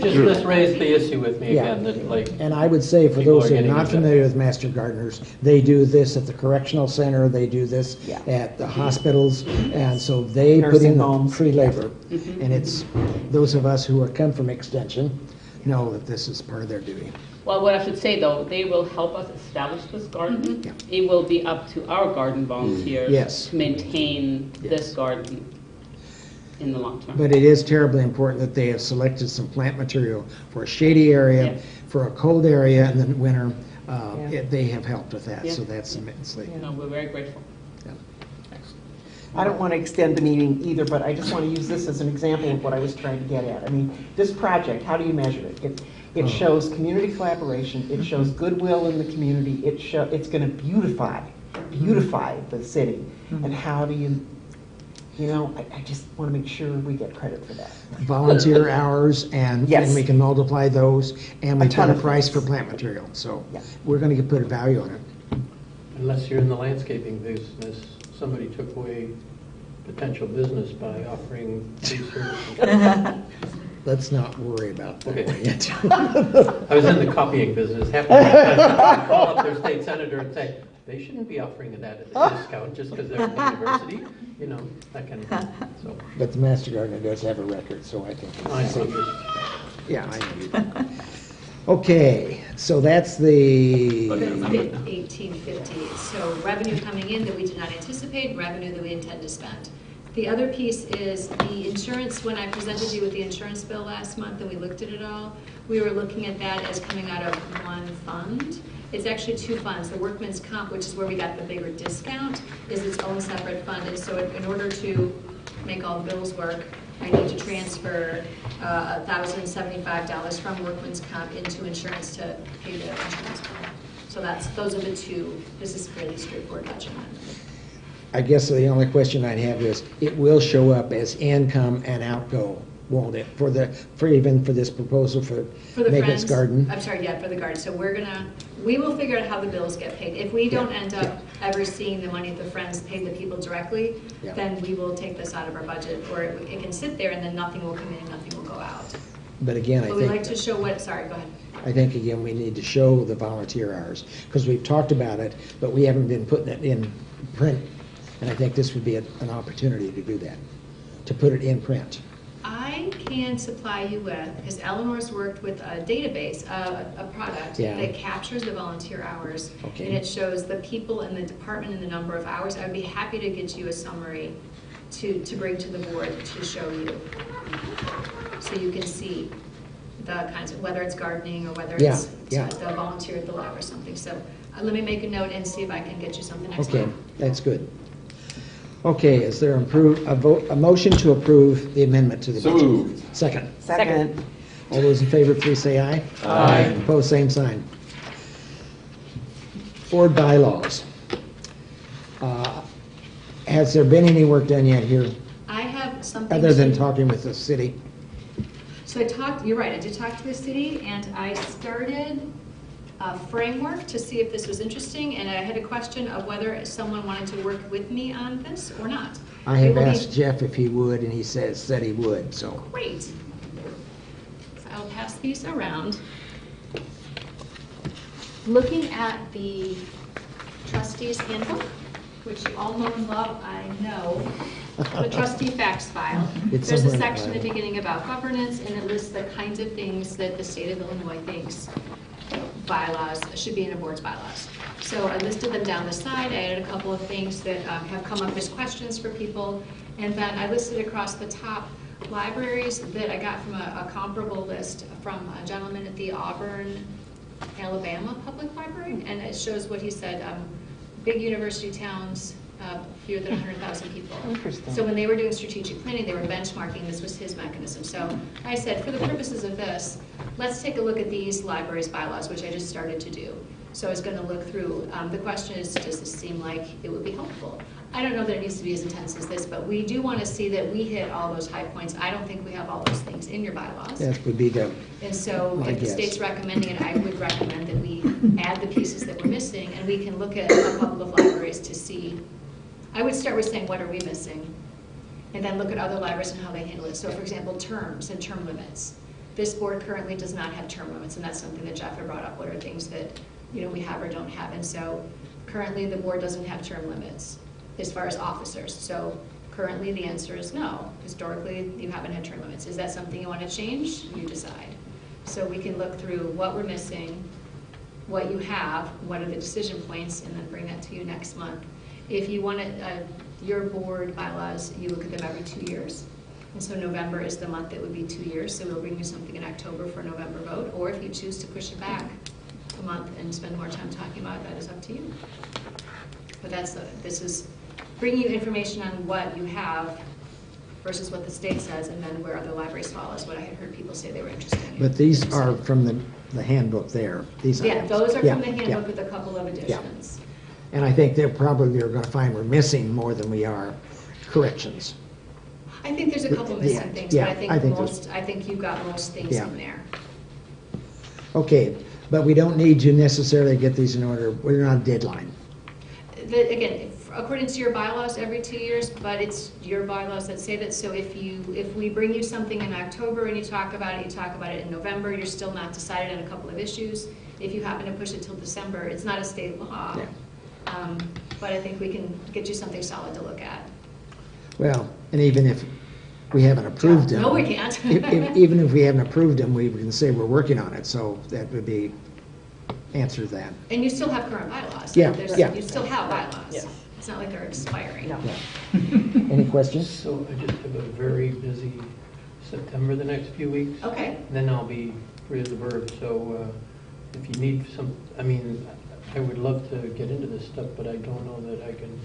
just raised the issue with me Yeah. again, that like, And I would say, for People those are who are getting not into it. familiar with Master Gardeners, they do this at the correctional center, they do this Yeah. at the hospitals, and so they put Nursing in the homes. free labor. And it's, those of us who come from Extension know that this is part of their duty. Well, what I should say, though, they will help us establish this garden. It will be up to our garden volunteers Yes. to maintain this garden in the long term. But it is terribly important that they have selected some plant material for a shady area, Yeah. for a cold area in the winter. Yeah. They have helped with that, so Yeah. that's immensely. No, we're very grateful. Yeah. I don't want to extend the meeting either, but I just want to use this as an example of what I was trying to get at. I mean, this project, how do you measure it? It shows community collaboration, it shows goodwill in the community, it's going to beautify the city. And how do you, I just want to make sure we get credit for that. Volunteer hours, and Yes. we can multiply those, and we A ton put a of price things. for plant material. So Yeah. we're going to put a value on it. unless you're in the landscaping business, somebody took away potential business by offering free services. Let's not worry about that Okay. yet. I was in the copying business. Half the time, I'd call up their state senator and say, they shouldn't be offering that at a discount just because they're in the university, you know, that kind of thing, so. But the Master Gardener does have a record, so I think I it's know, safe. just- Yeah, I know you do. Okay, so that's the, Budget amendment. 1850, so revenue coming in that we did not anticipate, revenue that we intend to spend. The other piece is the insurance. When I presented you with the insurance bill last month and we looked at it all, we were looking at that as coming out of one fund. It's actually two funds. The workman's comp, which is where we got the bigger discount, is its own separate fund. And so in order to make all the bills work, I need to transfer $1,075 from workman's comp into insurance to pay the insurance bill. So those are the two. This is fairly straightforward budget amendment. I guess the only question I'd have is, it will show up as income and outgo, won't it? For even for this proposal for For the Megan's Friends, Garden? I'm sorry, yeah, for the garden. So we will figure out how the bills get paid. If we don't end up ever seeing the money that the Friends pay the people directly, Yeah. then we will take this out of our budget, or it can sit there and then nothing will come in and nothing will go out. But again, But we like to show sorry, go ahead. I think again, we need to show the volunteer hours, because we've talked about it, but we haven't been putting it in print. And I think this would be an opportunity to do that, to put it in print. I can supply you with, because Eleanor's worked with a database, a product Yeah. that captures the volunteer hours. Okay. And it shows the people in the department and the number of hours. I would be happy to get you a summary to bring to the board to show you. So you can see the kinds of, whether it's gardening or whether it's Yeah. the volunteer at the lab or something. So let me make a note and see if I can get you something next Okay, month. that's good. Okay, is there a motion to approve the amendment to the So budget? moved. Second. Second. All those in favor, please say aye. Aye. Opposed, same sign. Board bylaws. Has there been any work done yet here, I have something. other than to- talking with the city? So you're right, I did talk to the city, and I started a framework to see if this was interesting, and I had a question of whether someone wanted to work with me on this or not. I It have will be- asked Jeff if he would, and he said he would, so. Great. So I'll pass these around. Looking at the trustees handbook, which you all know and love, I know, the trustee facts file. It's There's a somewhere in the section at the Bible. beginning about governance, and it lists the kinds of things that the state of Illinois thinks bylaws should be in a board's bylaws. So I listed them down the side. I added a couple of things that have come up as questions for people, and then I listed across the top libraries that I got from a comparable list from a gentleman at the Auburn, Alabama Public Library, and it shows what he said, big university towns, fewer than 100,000 people. Interesting. So when they were doing strategic planning, they were benchmarking, this was his mechanism. So I said, for the purposes of this, let's take a look at these libraries bylaws, which I just started to do. So I was going to look through, the question is, does this seem like it would be helpful? I don't know that it needs to be as intense as this, but we do want to see that we hit all those high points. I don't think we have all those things in your bylaws. That would be the, And so My if the guess. state's recommending it, I would recommend that we add the pieces that we're missing, and we can look at a couple of libraries to see. I would start with saying, what are we missing? And then look at other libraries and how they handle it. So for example, terms and term limits. This board currently does not have term limits, and that's something that Jeff had brought up. What are things that we have or don't have? And so currently the board doesn't have term limits as far as officers. So currently the answer is no. Historically, you haven't had term limits. Is that something you want to change? You decide. So we can look through what we're missing, what you have, what are the decision points, and then bring that to you next month. If you want your board bylaws, you look at them every 2 years. And so November is the month that would be 2 years, so we'll bring you something in October for a November vote, or if you choose to push it back a month and spend more time talking about it, that is up to you. But this is bringing you information on what you have versus what the state says, and then where other libraries fall is what I had heard people say they were interested in. but these are from the handbook there. These Yeah, items. those are Yeah, from the yeah. handbook with a couple of additions. And I think they're going to find we're missing more than we are corrections. I think there's a couple Yeah, missing things, yeah, but I think there's- I think you've got most things Yeah. in there. Okay, but we don't need to necessarily get these in order. We're on a deadline. Again, according to your bylaws, every 2 years, but it's your bylaws that say that. So if we bring you something in October and you talk about it in November, you're still not decided on a couple of issues. If you happen to push it till December, it's not a state law. Yeah. But I think we can get you something solid to look at. Well, and even if we haven't approved them. No, we can't. Even if we haven't approved them, we can say we're working on it, so that would be, answer that. And you still have current bylaws. Yeah, There's- yeah. You still have bylaws. Yes. It's not like they're expiring. No. Any questions? So I just have a very busy September the next few weeks. Okay. And then I'll be free as a bird, so if you need some, I mean, I would love to get into this stuff, but I don't know that I can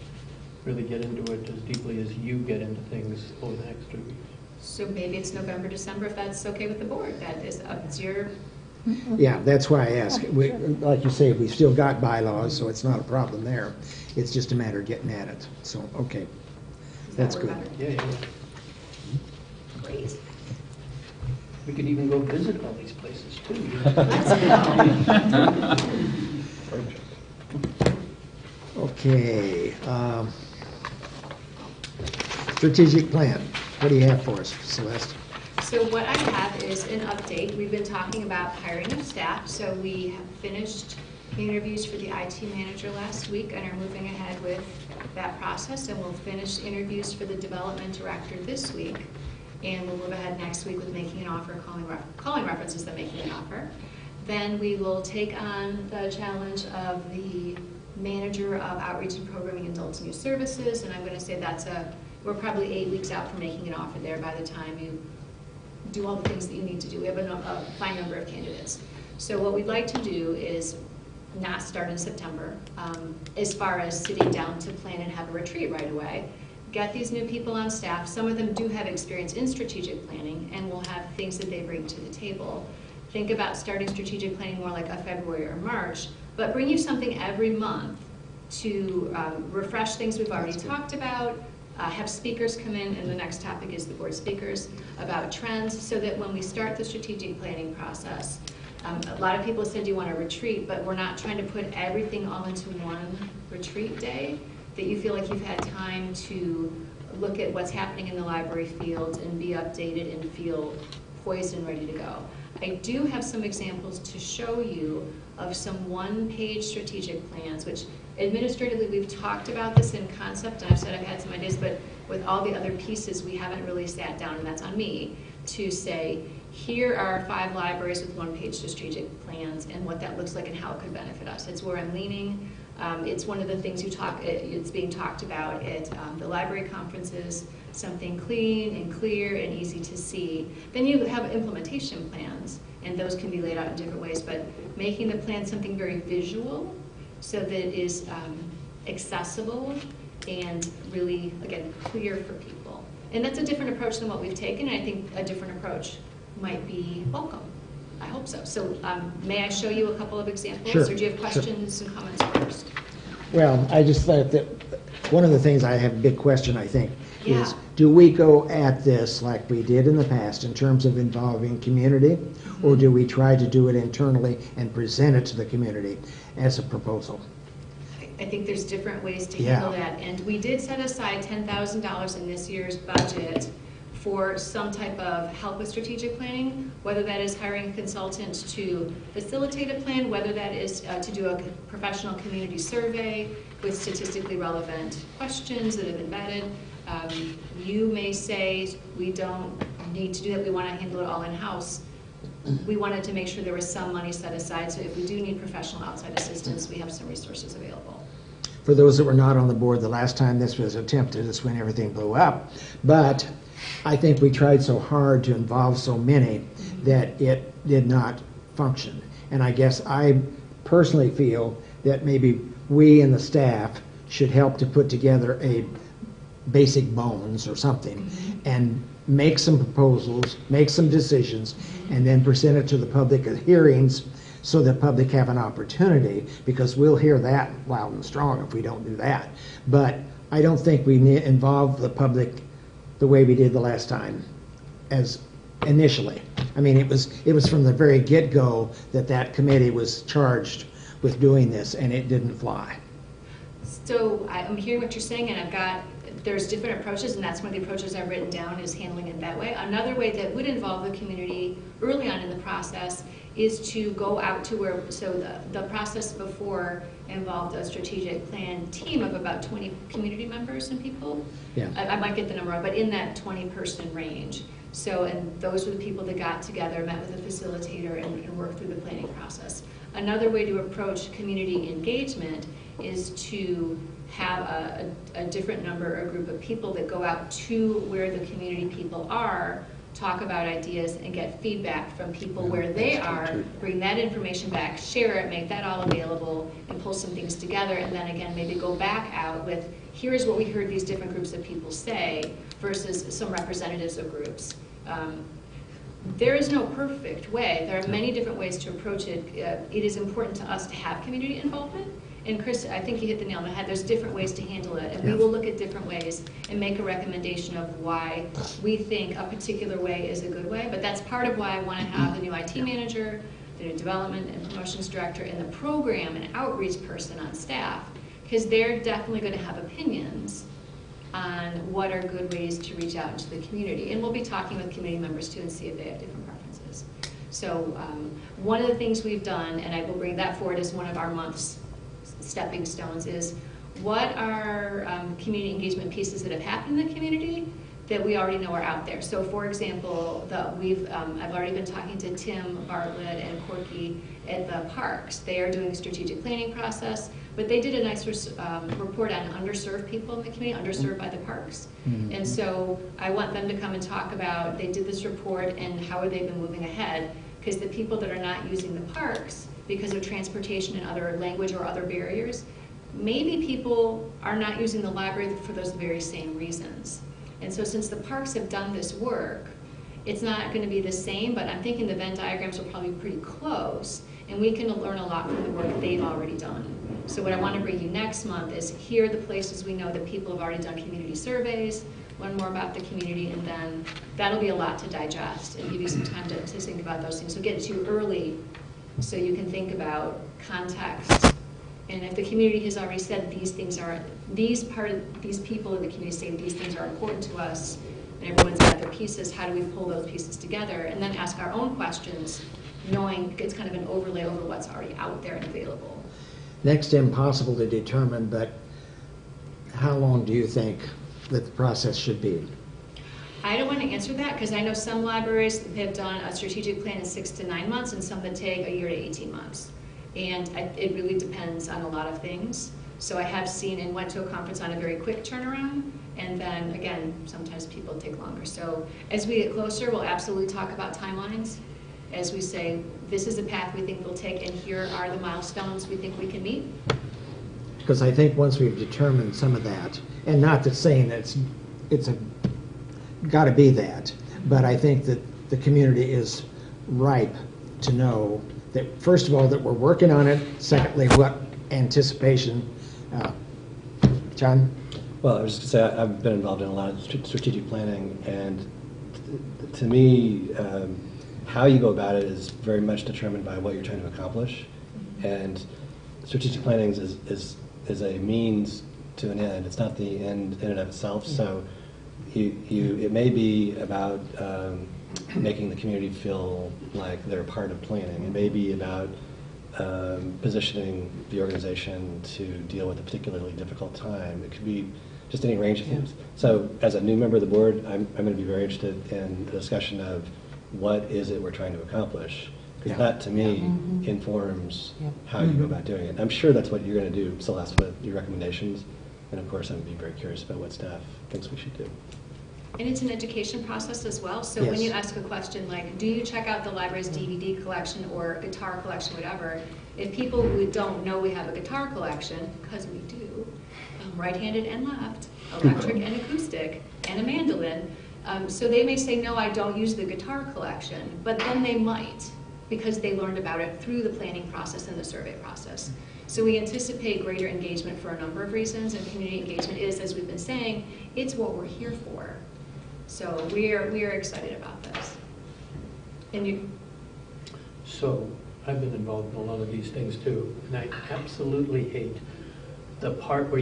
really get into it as deeply as you get into things over the next 2 weeks. So maybe it's November, December, if that's okay with the board. That is, it's your, Yeah, that's why I ask. We, like you say, we've still got bylaws, so it's not a problem there. It's just a matter of getting at it. So, okay, does that that's work good. better? Yeah. Great. We could even go visit all these places too. Let's go. Okay. Strategic plan. What do you have for us, Celeste? So what I have is an update. We've been talking about hiring of staff, so we have finished interviews for the IT manager last week and are moving ahead with that process, and we'll finish interviews for the development director this week, and we'll move ahead next week with making an offer, calling references, then making an offer. Then we will take on the challenge of the manager of outreach and programming and adult and youth services, and I'm going to say we're probably 8 weeks out from making an offer there by the time you do all the things that you need to do. We have a fine number of candidates. So what we'd like to do is not start in September, as far as sitting down to plan and have a retreat right away. Get these new people on staff. Some of them do have experience in strategic planning and will have things that they bring to the table. Think about starting strategic planning more like a February or March, but bring you something every month to refresh things we've already talked about, have speakers come in, and the next topic is the board speakers, about trends, so that when we start the strategic planning process, a lot of people said you want a retreat, but we're not trying to put everything all into one retreat day, that you feel like you've had time to look at what's happening in the library field and be updated and feel poised and ready to go. I do have some examples to show you of some one-page strategic plans, which administratively we've talked about this in concept, and I've said I've had some ideas, but with all the other pieces, we haven't really sat down, and that's on me, to say, here are 5 libraries with one-page strategic plans and what that looks like and how it could benefit us. It's where I'm leaning. It's one of the things it's being talked about at the library conferences, something clean and clear and easy to see. Then you have implementation plans, and those can be laid out in different ways, but making the plan something very visual so that it is accessible and really, again, clear for people. And that's a different approach than what we've taken, and I think a different approach might be welcome. I hope so. So may I show you a couple of examples? Sure, Or do you have questions and comments first? Well, I just thought that one of the things I have a big question, I think, Yeah. is do we go at this like we did in the past in terms of involving community, or do we try to do it internally and present it to the community as a proposal? I think there's different ways to Yeah. handle that. And we did set aside $10,000 in this year's budget for some type of help with strategic planning, whether that is hiring a consultant to facilitate a plan, whether that is to do a professional community survey with statistically relevant questions that have been vetted. You may say, we don't need to do that, we want to handle it all in-house. We wanted to make sure there was some money set aside, so if we do need professional outside assistance, we have some resources available. For those that were not on the board the last time this was attempted, it's when everything blew up. But I think we tried so hard to involve so many that it did not function. And I guess I personally feel that maybe we and the staff should help to put together a basic bones or something and make some proposals, make some decisions, and then present it to the public at hearings so the public have an opportunity, because we'll hear that loud and strong if we don't do that. But I don't think we involve the public the way we did the last time as initially. I mean, it was from the very get-go that committee was charged with doing this, and it didn't fly. So I'm hearing what you're saying, and there's different approaches, and that's one of the approaches I've written down is handling it that way. Another way that would involve the community early on in the process is to go out to where, so the process before involved a strategic plan team of about 20 community members and people. Yeah. I might get the number wrong, but in that 20-person range. So, and those were the people that got together, met with a facilitator, and worked through the planning process. Another way to approach community engagement is to have a different number, a group of people that go out to where the community people are, talk about ideas, and get feedback from people where they are, bring that information back, share it, make that all available, and pull some things together, and then again, maybe go back out with, here's what we heard these different groups of people say, versus some representatives of groups. There is no perfect way. There are many different ways to approach it. It is important to us to have community involvement. And Chris, I think you hit the nail on the head. There's different ways to handle it. And we will look at different ways and make a recommendation of why we think a particular way is a good way. But that's part of why I want to have the new IT manager, the new development and promotions director, and the program and outreach person on staff. Because they're definitely going to have opinions on what are good ways to reach out into the community. And we'll be talking with community members too and see if they have different preferences. So one of the things we've done, and I will bring that forward as one of our month's stepping stones, is what are community engagement pieces that have happened in the community that we already know are out there. So for example, I've already been talking to Tim Bartlett and Corky at the parks. They are doing a strategic planning process, but they did a nice report on underserved people in the community, underserved by the parks. Mm-hmm. And so I want them to come and talk about, they did this report and how have they been moving ahead, because the people that are not using the parks because of transportation and other language or other barriers, maybe people are not using the library for those very same reasons. And so since the parks have done this work, it's not going to be the same, but I'm thinking the Venn diagrams will probably be pretty close, and we can learn a lot from the work they've already done. So what I want to bring you next month is here are the places we know that people have already done community surveys, learn more about the community, and then that'll be a lot to digest and give you some time to think about those things. So get to you early so you can think about context. And if the community has already said these things are, these people in the community say these things are important to us, and everyone's got their pieces, how do we pull those pieces together? And then ask our own questions, knowing it's kind of an overlay over what's already out there and available. Next, impossible to determine, but how long do you think that the process should be? I don't want to answer that because I know some libraries have done a strategic plan in 6 to 9 months and some that take a year to 18 months. And it really depends on a lot of things. So I have seen and went to a conference on a very quick turnaround, and then again, sometimes people take longer. So as we get closer, we'll absolutely talk about timelines. As we say, this is a path we think we'll take, and here are the milestones we think we can meet. Because I think once we've determined some of that, and not that saying that it's got to be that, but I think that the community is ripe to know that, first of all, that we're working on it. Secondly, what anticipation. John? Well, I was just going to say, I've been involved in a lot of strategic planning, and to me, how you go about it is very much determined by what you're trying to accomplish. And strategic planning is a means to an end. It's not the end in and of itself. So it may be about making the community feel like they're part of planning. It may be about positioning the organization to deal with a particularly difficult time. It could be just any range of things. So as a new member of the board, I'm going to be very interested in the discussion of what is it we're trying to accomplish. Because that, to me, informs how you go about doing it. I'm sure that's what you're going to do, Celeste, with your recommendations. And of course, I'm going to be very curious about what staff thinks we should do. And it's an education process as well. So when you ask a question like, do you check out the library's DVD collection or guitar collection, whatever, if people who don't know we have a guitar collection, because we do, right-handed and left, electric and acoustic, and a mandolin, so they may say, no, I don't use the guitar collection, but then they might, because they learned about it through the planning process and the survey process. So we anticipate greater engagement for a number of reasons, and community engagement is, as we've been saying, it's what we're here for. So we are excited about this. And you? So I've been involved in a lot of these things too, and I absolutely hate the part where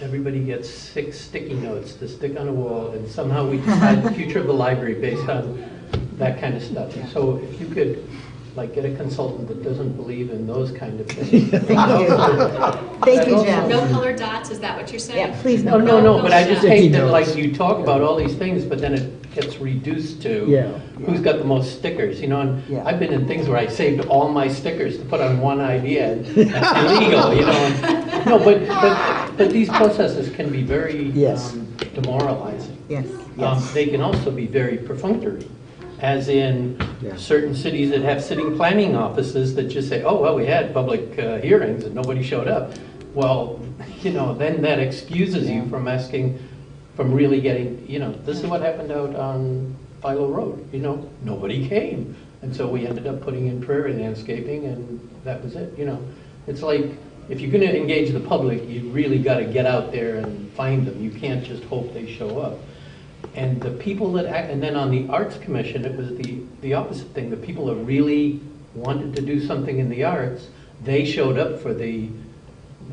everybody gets 6 sticky notes to stick on a wall, and somehow we decide the future of the library based on that kind of stuff. So if you could, like, get a consultant that doesn't believe in those kind of things. Thank you, Jen. No colored dots, is that what you're saying? Yeah, please, No, but I just Sticky hate that, notes. like, you talk about all these things, but then it gets reduced to Yeah. who's got the most stickers, and Yeah. I've been in things where I saved all my stickers to put on one idea, and that's illegal, and- no, but these processes can be very Yes. demoralizing. Yes, They can also be very perfunctory, as in Yeah. certain cities that have city planning offices that just say, oh, well, we had public hearings and nobody showed up. Well, then that excuses you from asking, from really getting, this is what happened out on Philo Road, nobody came. And so we ended up putting in prairie landscaping, and that was it, It's like, if you're going to engage the public, you really got to get out there and find them. You can't just hope they show up. And the people that act, and then on the Arts Commission, it was the opposite thing. The people that really wanted to do something in the arts, they showed up for the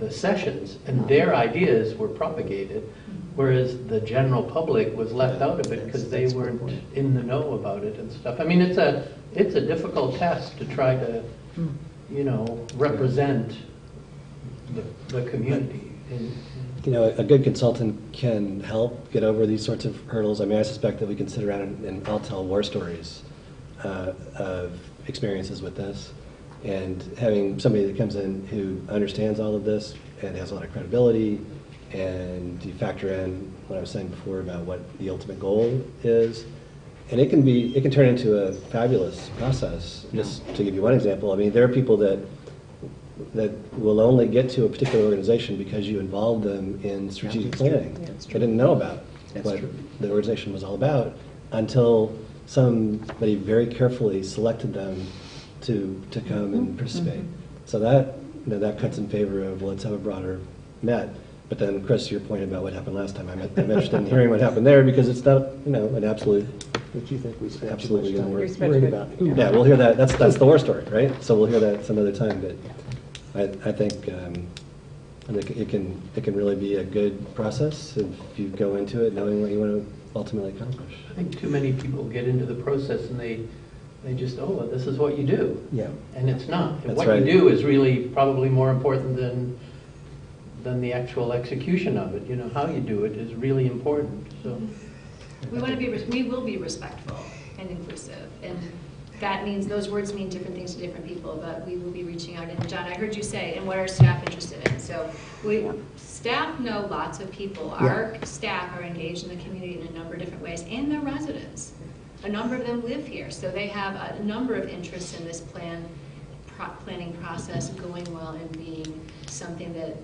sessions, and their ideas were propagated, whereas the general public was left out of it because they weren't in the know about it and stuff. I mean, it's a difficult task to try to, represent the community. A good consultant can help get over these sorts of hurdles. I mean, I suspect that we can sit around and I'll tell war stories of experiences with this. And having somebody that comes in who understands all of this and has a lot of credibility, and you factor in what I was saying before about what the ultimate goal is, and it can turn into a fabulous process. Just to give you one example, I mean, there are people that will only get to a particular organization because you involved them in strategic planning. They didn't know about what the organization was all about until somebody very carefully selected them to come and participate. So that cuts in favor of, let's have a broader net. But then, Chris, your point about what happened last time, I'm interested in hearing what happened there, because it's not, an absolute. But you think we spent Absolutely too much gonna time work. worried about who? Yeah, we'll hear that. That's the war story, right? So we'll hear that some other time. But I think it can really be a good process if you go into it knowing what you want to ultimately accomplish. I think too many people get into the process and they just, well, this is what you do. Yeah. And it's not. And That's what right. you do is really probably more important than the actual execution of it. How you do it is really important. So We will be respectful and inclusive, and that means, those words mean different things to different people, but we will be reaching out. And John, I heard you say, and what are staff interested in? So staff know lots of people. Our staff are engaged in the community in a number of different ways, and their residents. A number of them live here, so they have a number of interests in this planning process going well and being something that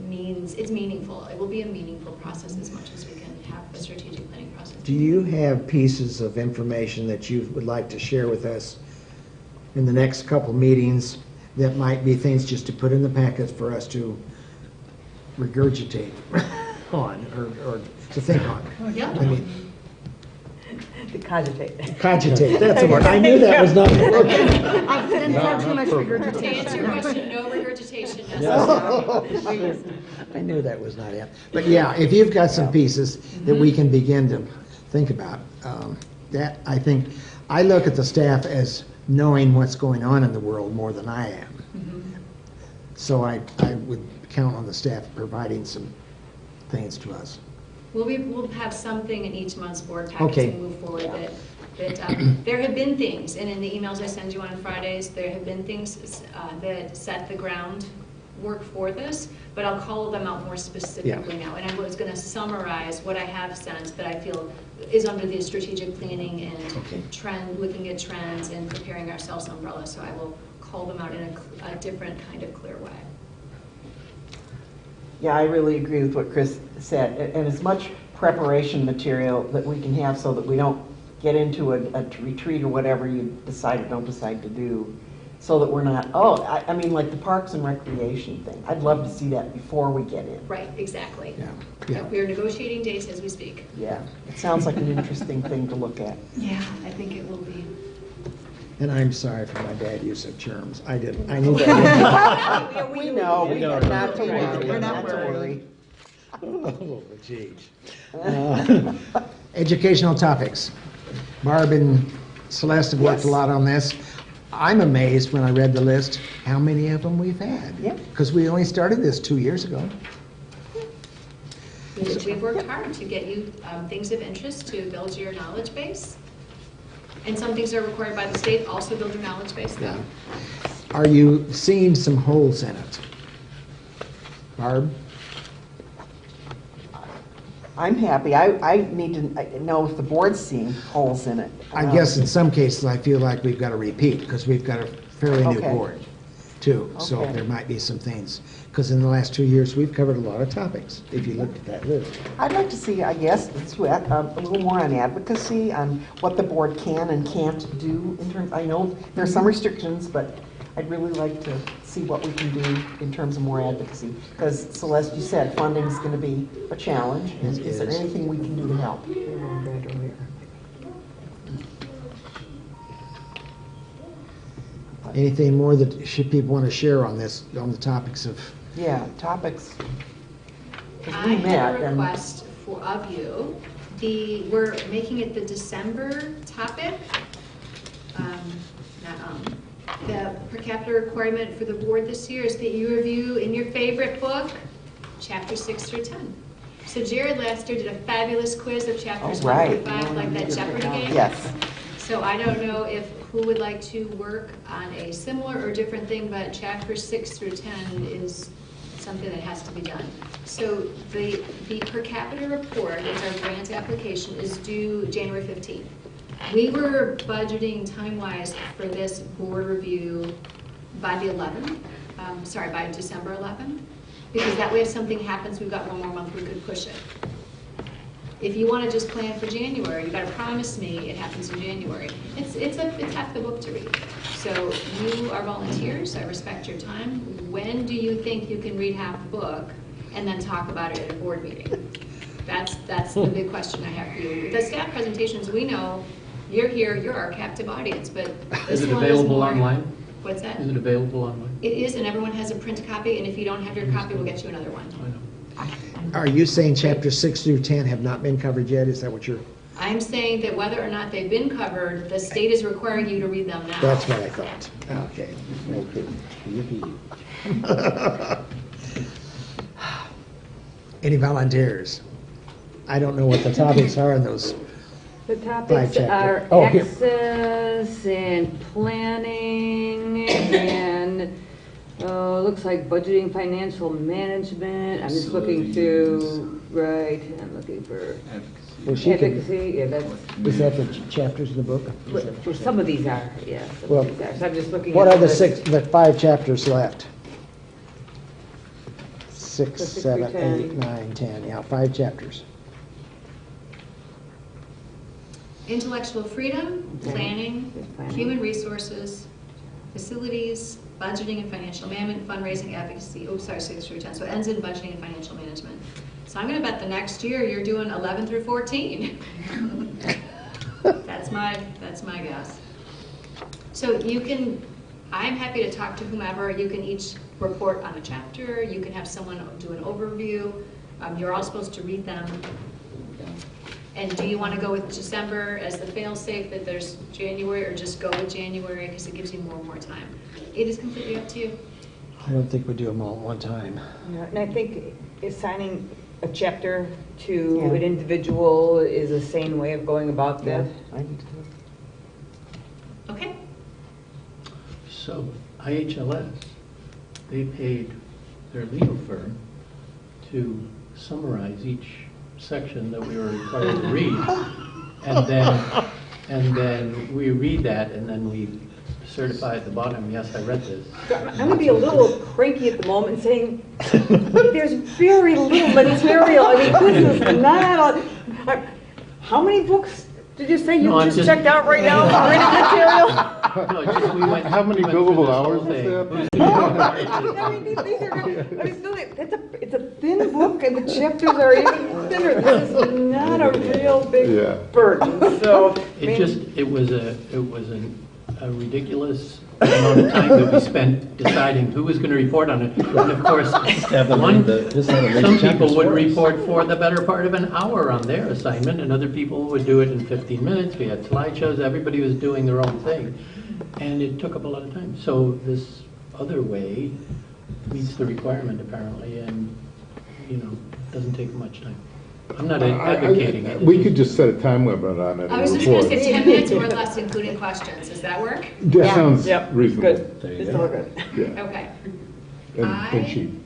means it's meaningful. It will be a meaningful process as much as we can have a strategic planning process. Do you have pieces of information that you would like to share with us in the next couple meetings that might be things just to put in the packets for us to regurgitate on or to think on? Yeah. I mean, To cogitate. cogitate, that's the word. I knew that was not the word. I didn't have too much To regurgitation. answer your question, no regurgitation necessary. I knew that was not it. But yeah, if you've got some pieces that we can begin to think about, that, I think, I look at the staff as knowing what's going on in the world more than I am. So I would count on the staff providing some things to us. We'll have something in each month's board package Okay. and move forward that there have been things, and in the emails I send you on Fridays, there have been things that set the groundwork for this, but I'll call them out more specifically now. And I was going to summarize what I have sent that I feel is under the strategic planning and looking at trends and preparing ourselves umbrella. So I will call them out in a different kind of clear way. Yeah, I really agree with what Chris said, and as much preparation material that we can have so that we don't get into a retreat or whatever you decide or don't decide to do, so that we're not, I mean, like the Parks and Recreation thing. I'd love to see that before we get in. Right, exactly. Yeah. We are negotiating dates as we speak. Yeah, it sounds like an interesting thing to look at. Yeah, I think it will be. And I'm sorry for my bad use of terms. I didn't, I knew that. We know, we know. know not to worry, We're not not to worried. worry. Oh, geez. Educational topics. Barb and Celeste have worked Yes. a lot on this. I'm amazed when I read the list, how many of them we've had. Yeah. Because we only started this 2 years ago. We've worked hard to get you things of interest to build your knowledge base. And some things are required by the state, also build your knowledge base though. Yeah. Are you seeing some holes in it? Barb? I'm happy. I need to know if the board's seeing holes in it. I guess in some cases, I feel like we've got to repeat, because we've got a fairly new Okay. board, too. So Okay. there might be some things, because in the last 2 years, we've covered a lot of topics, if you looked at that list. I'd like to see, I guess, a little more on advocacy, on what the board can and can't do in terms, I know there are some restrictions, but I'd really like to see what we can do in terms of more advocacy. Because Celeste, you said funding's going to be a challenge. It Is there is. anything we can do to help? Anything more that should people want to share on this, on the topics of, Yeah, topics. 'Cause I we have met a and- request of you. We're making it the December topic. The per capita requirement for the board this year is that you review in your favorite book, chapter 6 through 10. So Jared last year did a fabulous quiz of chapters Oh, 1 right. through 5, like that Jeopardy game. Yes. So I don't know who would like to work on a similar or different thing, but chapter 6 through 10 is something that has to be done. So the per capita report, it's our grant application, is due January 15th. We were budgeting time-wise for this board review by the 11th, by December 11th, because that way if something happens, we've got one more month, we could push it. If you want to just plan for January, you got to promise me it happens in January. It's half the book to read. So you are volunteers, I respect your time. When do you think you can read half the book and then talk about it at a board meeting? That's the big question I have for you. The staff presentations, we know, you're here, you're our captive audience, but this Is it one is available more. online? What's that? Is it available online? It is, and everyone has a print copy, and if you don't have your copy, we'll get you another one. I know. are you saying chapters 6 through 10 have not been covered yet? Is that what you're, I'm saying that whether or not they've been covered, the state is requiring you to read them now. that's what I thought. Okay. Yippee. Any volunteers? I don't know what the topics are in those. The topics chapter. are Oh, here. access and planning and, looks like budgeting, financial management. I'm just looking through, right, I'm looking for Well, she can, advocacy, yeah, that's, is that the chapters in the book? some of these are, yeah, some Well, of these are. So I'm just looking at. What are the list. the 5 chapters left? 6, So 6 through 7, 8, 10. 9, 10, yeah, 5 chapters. Intellectual freedom, planning, There's planning. human resources, facilities, budgeting and financial management, fundraising, advocacy, 6 through 10. So it ends in budgeting and financial management. So I'm gonna bet the next year you're doing 11 through 14. That's my guess. So you can, I'm happy to talk to whomever. You can each report on a chapter. You can have someone do an overview. You're all supposed to read them. And do you want to go with December as the fail-safe that there's January, or just go with January because it gives you more time? It is completely up to you. I don't think we do them all at one time. Yeah, and I think assigning a chapter to Yeah. an individual is a sane way of going about Yeah, this. I need to. Okay? So IHLS, they paid their legal firm to summarize each section that we were required to read. And then we read that, and then we certify at the bottom, yes, I read this. I'm going to be a little cranky at the moment saying, there's very little material. I mean, this is not a, how many books did you say you No, I'm just just- checked out right now for reading material? No, just we went. How many we went through billable this whole hours is thing. that? I mean, these are, I mean, still, it's a thin book and the chapters are even thinner. This is not a real Yeah. big burden, so. I It mean, just, it was an a ridiculous amount of time that we spent deciding who was going to report on it. And of course, have them read just have them read the some chapters people would for us. report for the better part of an hour on their assignment, and other people would do it in 15 minutes. We had slideshows, everybody was doing their own thing, and it took up a lot of time. So this other way meets the requirement apparently, and, doesn't take much time. I'm not advocating it. We could just set a time limit on it. I was just gonna say 10 minutes or less, including questions. Does that work? That sounds Yep. reasonable. Good. There you It's go. all good. Yeah. Okay. And cheap.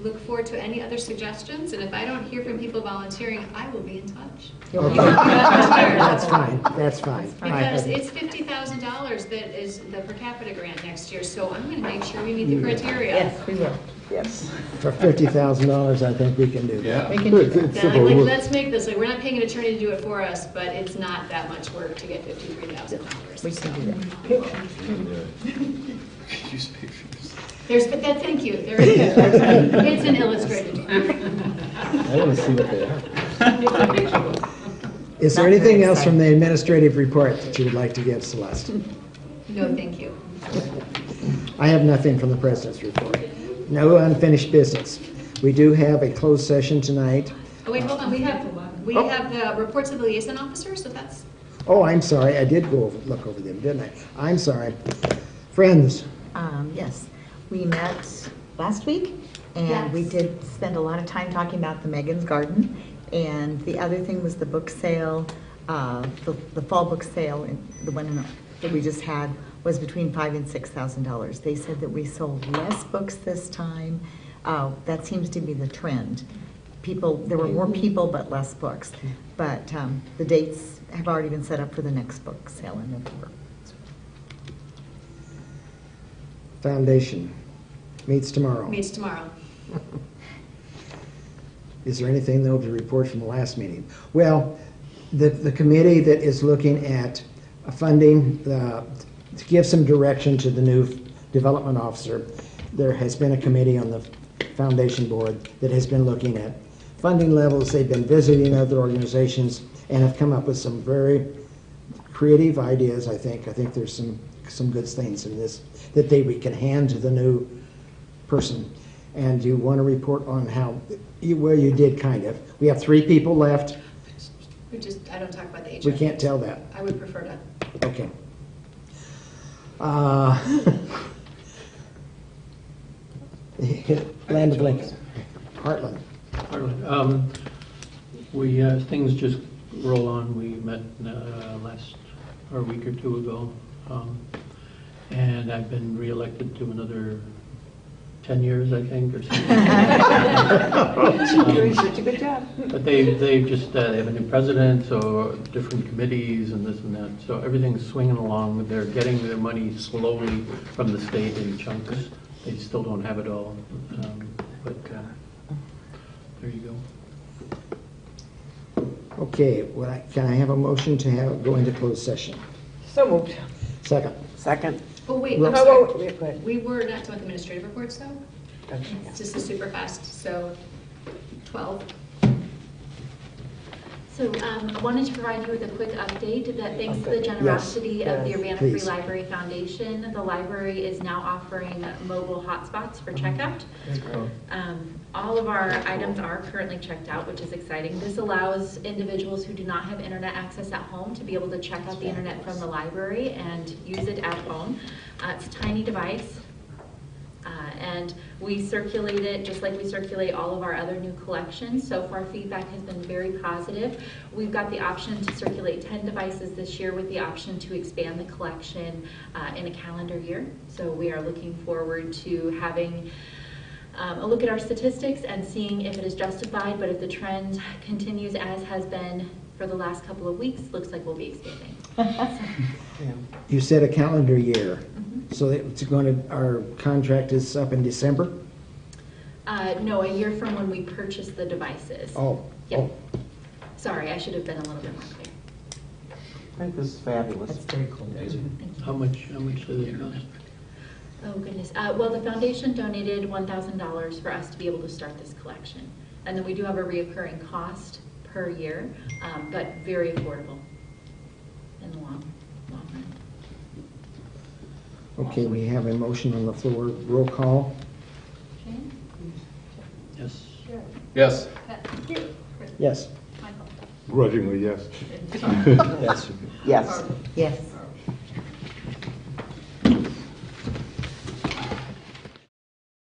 Look forward to any other suggestions, and if I don't hear from people volunteering, I will be in touch. Okay. That's fine, that's fine. Because it's $50,000 that is the per capita grant next year, so I'm gonna make sure we meet the criteria. Yes, we will. Yes. For $50,000, I think we can do that. Yeah. We can do It's that. Yeah, simple. like, let's make this, like, we're not paying an attorney to do it for us, but it's not that much work to get $53,000. We can do that. Use pictures. Thank you, there is. It's an illustrated. I want to see what they are. Is there Not anything very else from the administrative report that you would like to give, Celeste? No, thank you. I have nothing from the president's report. No unfinished business. We do have a closed session tonight. Oh, wait, hold on, we have the reports of the liaison officers, so that's, Oh, I'm sorry, I did look over them, didn't I? I'm sorry. Friends, Yes, we met last week, and we Yes. did spend a lot of time talking about the Megan's Garden. And the other thing was the book sale, the fall book sale, and the one that we just had was between $5,000 and $6,000. They said that we sold less books this time. That seems to be the trend. There were more people, but less books. But the dates have already been set up for the next book sale in November. Foundation meets tomorrow. meets tomorrow. Is there anything, though, to report from the last meeting? Well, the committee that is looking at funding, to give some direction to the new development officer, there has been a committee on the foundation board that has been looking at funding levels. They've been visiting other organizations and have come up with some very creative ideas, I think. I think there's some good things in this that we can hand to the new person. And you want to report on where you did kind of. We have 3 people left. I don't talk about the HR. We can't tell that. I would prefer to. Okay. Land of Lincoln. Heartland. Things just roll on. We met a week or 2 ago, and I've been reelected to another 10 years, I think, or something. You're doing such a good job. But they have a new president, so different committees and this and that. So everything's swinging along. They're getting their money slowly from the state in chunks. They still don't have it all. But there you go. Okay, can I have a motion to go into closed session? So moved. Second. Second. Oh, wait, Well- I'm Oh, sorry. wait, go ahead. We were not doing administrative reports, though? Okay. This is super fast, so 12. So wanted to provide you with a quick update that thanks to the generosity of the Urbana Free please. Library Foundation, the library is now offering mobile hotspots for checkout. All of our items are currently checked out, which is exciting. This allows individuals who do not have internet access at home to be able to check out the internet from the library and use it at home. It's a tiny device. And we circulate it just like we circulate all of our other new collections. So far, feedback has been very positive. We've got the option to circulate 10 devices this year with the option to expand the collection in a calendar year. So we are looking forward to having a look at our statistics and seeing if it is justified, but if the trend continues as has been for the last couple of weeks, looks like we'll be expanding. You said a calendar year. So our contract is up in December? No, a year from when we purchased the devices. Oh. Yep. Oh. Sorry, I should have been a little bit more clear. I think this is fabulous. That's very cool. How much does it cost? Oh, goodness. Well, the foundation donated $1,000 for us to be able to start this collection. And then we do have a reoccurring cost per year, but very affordable in the long run. Okay, we have a motion on the floor. Roll call. Shane? Yes. Jared? Yes. Pat? Chris? Yes. Michael? Grudgingly, yes. Yes. Yes. Yes.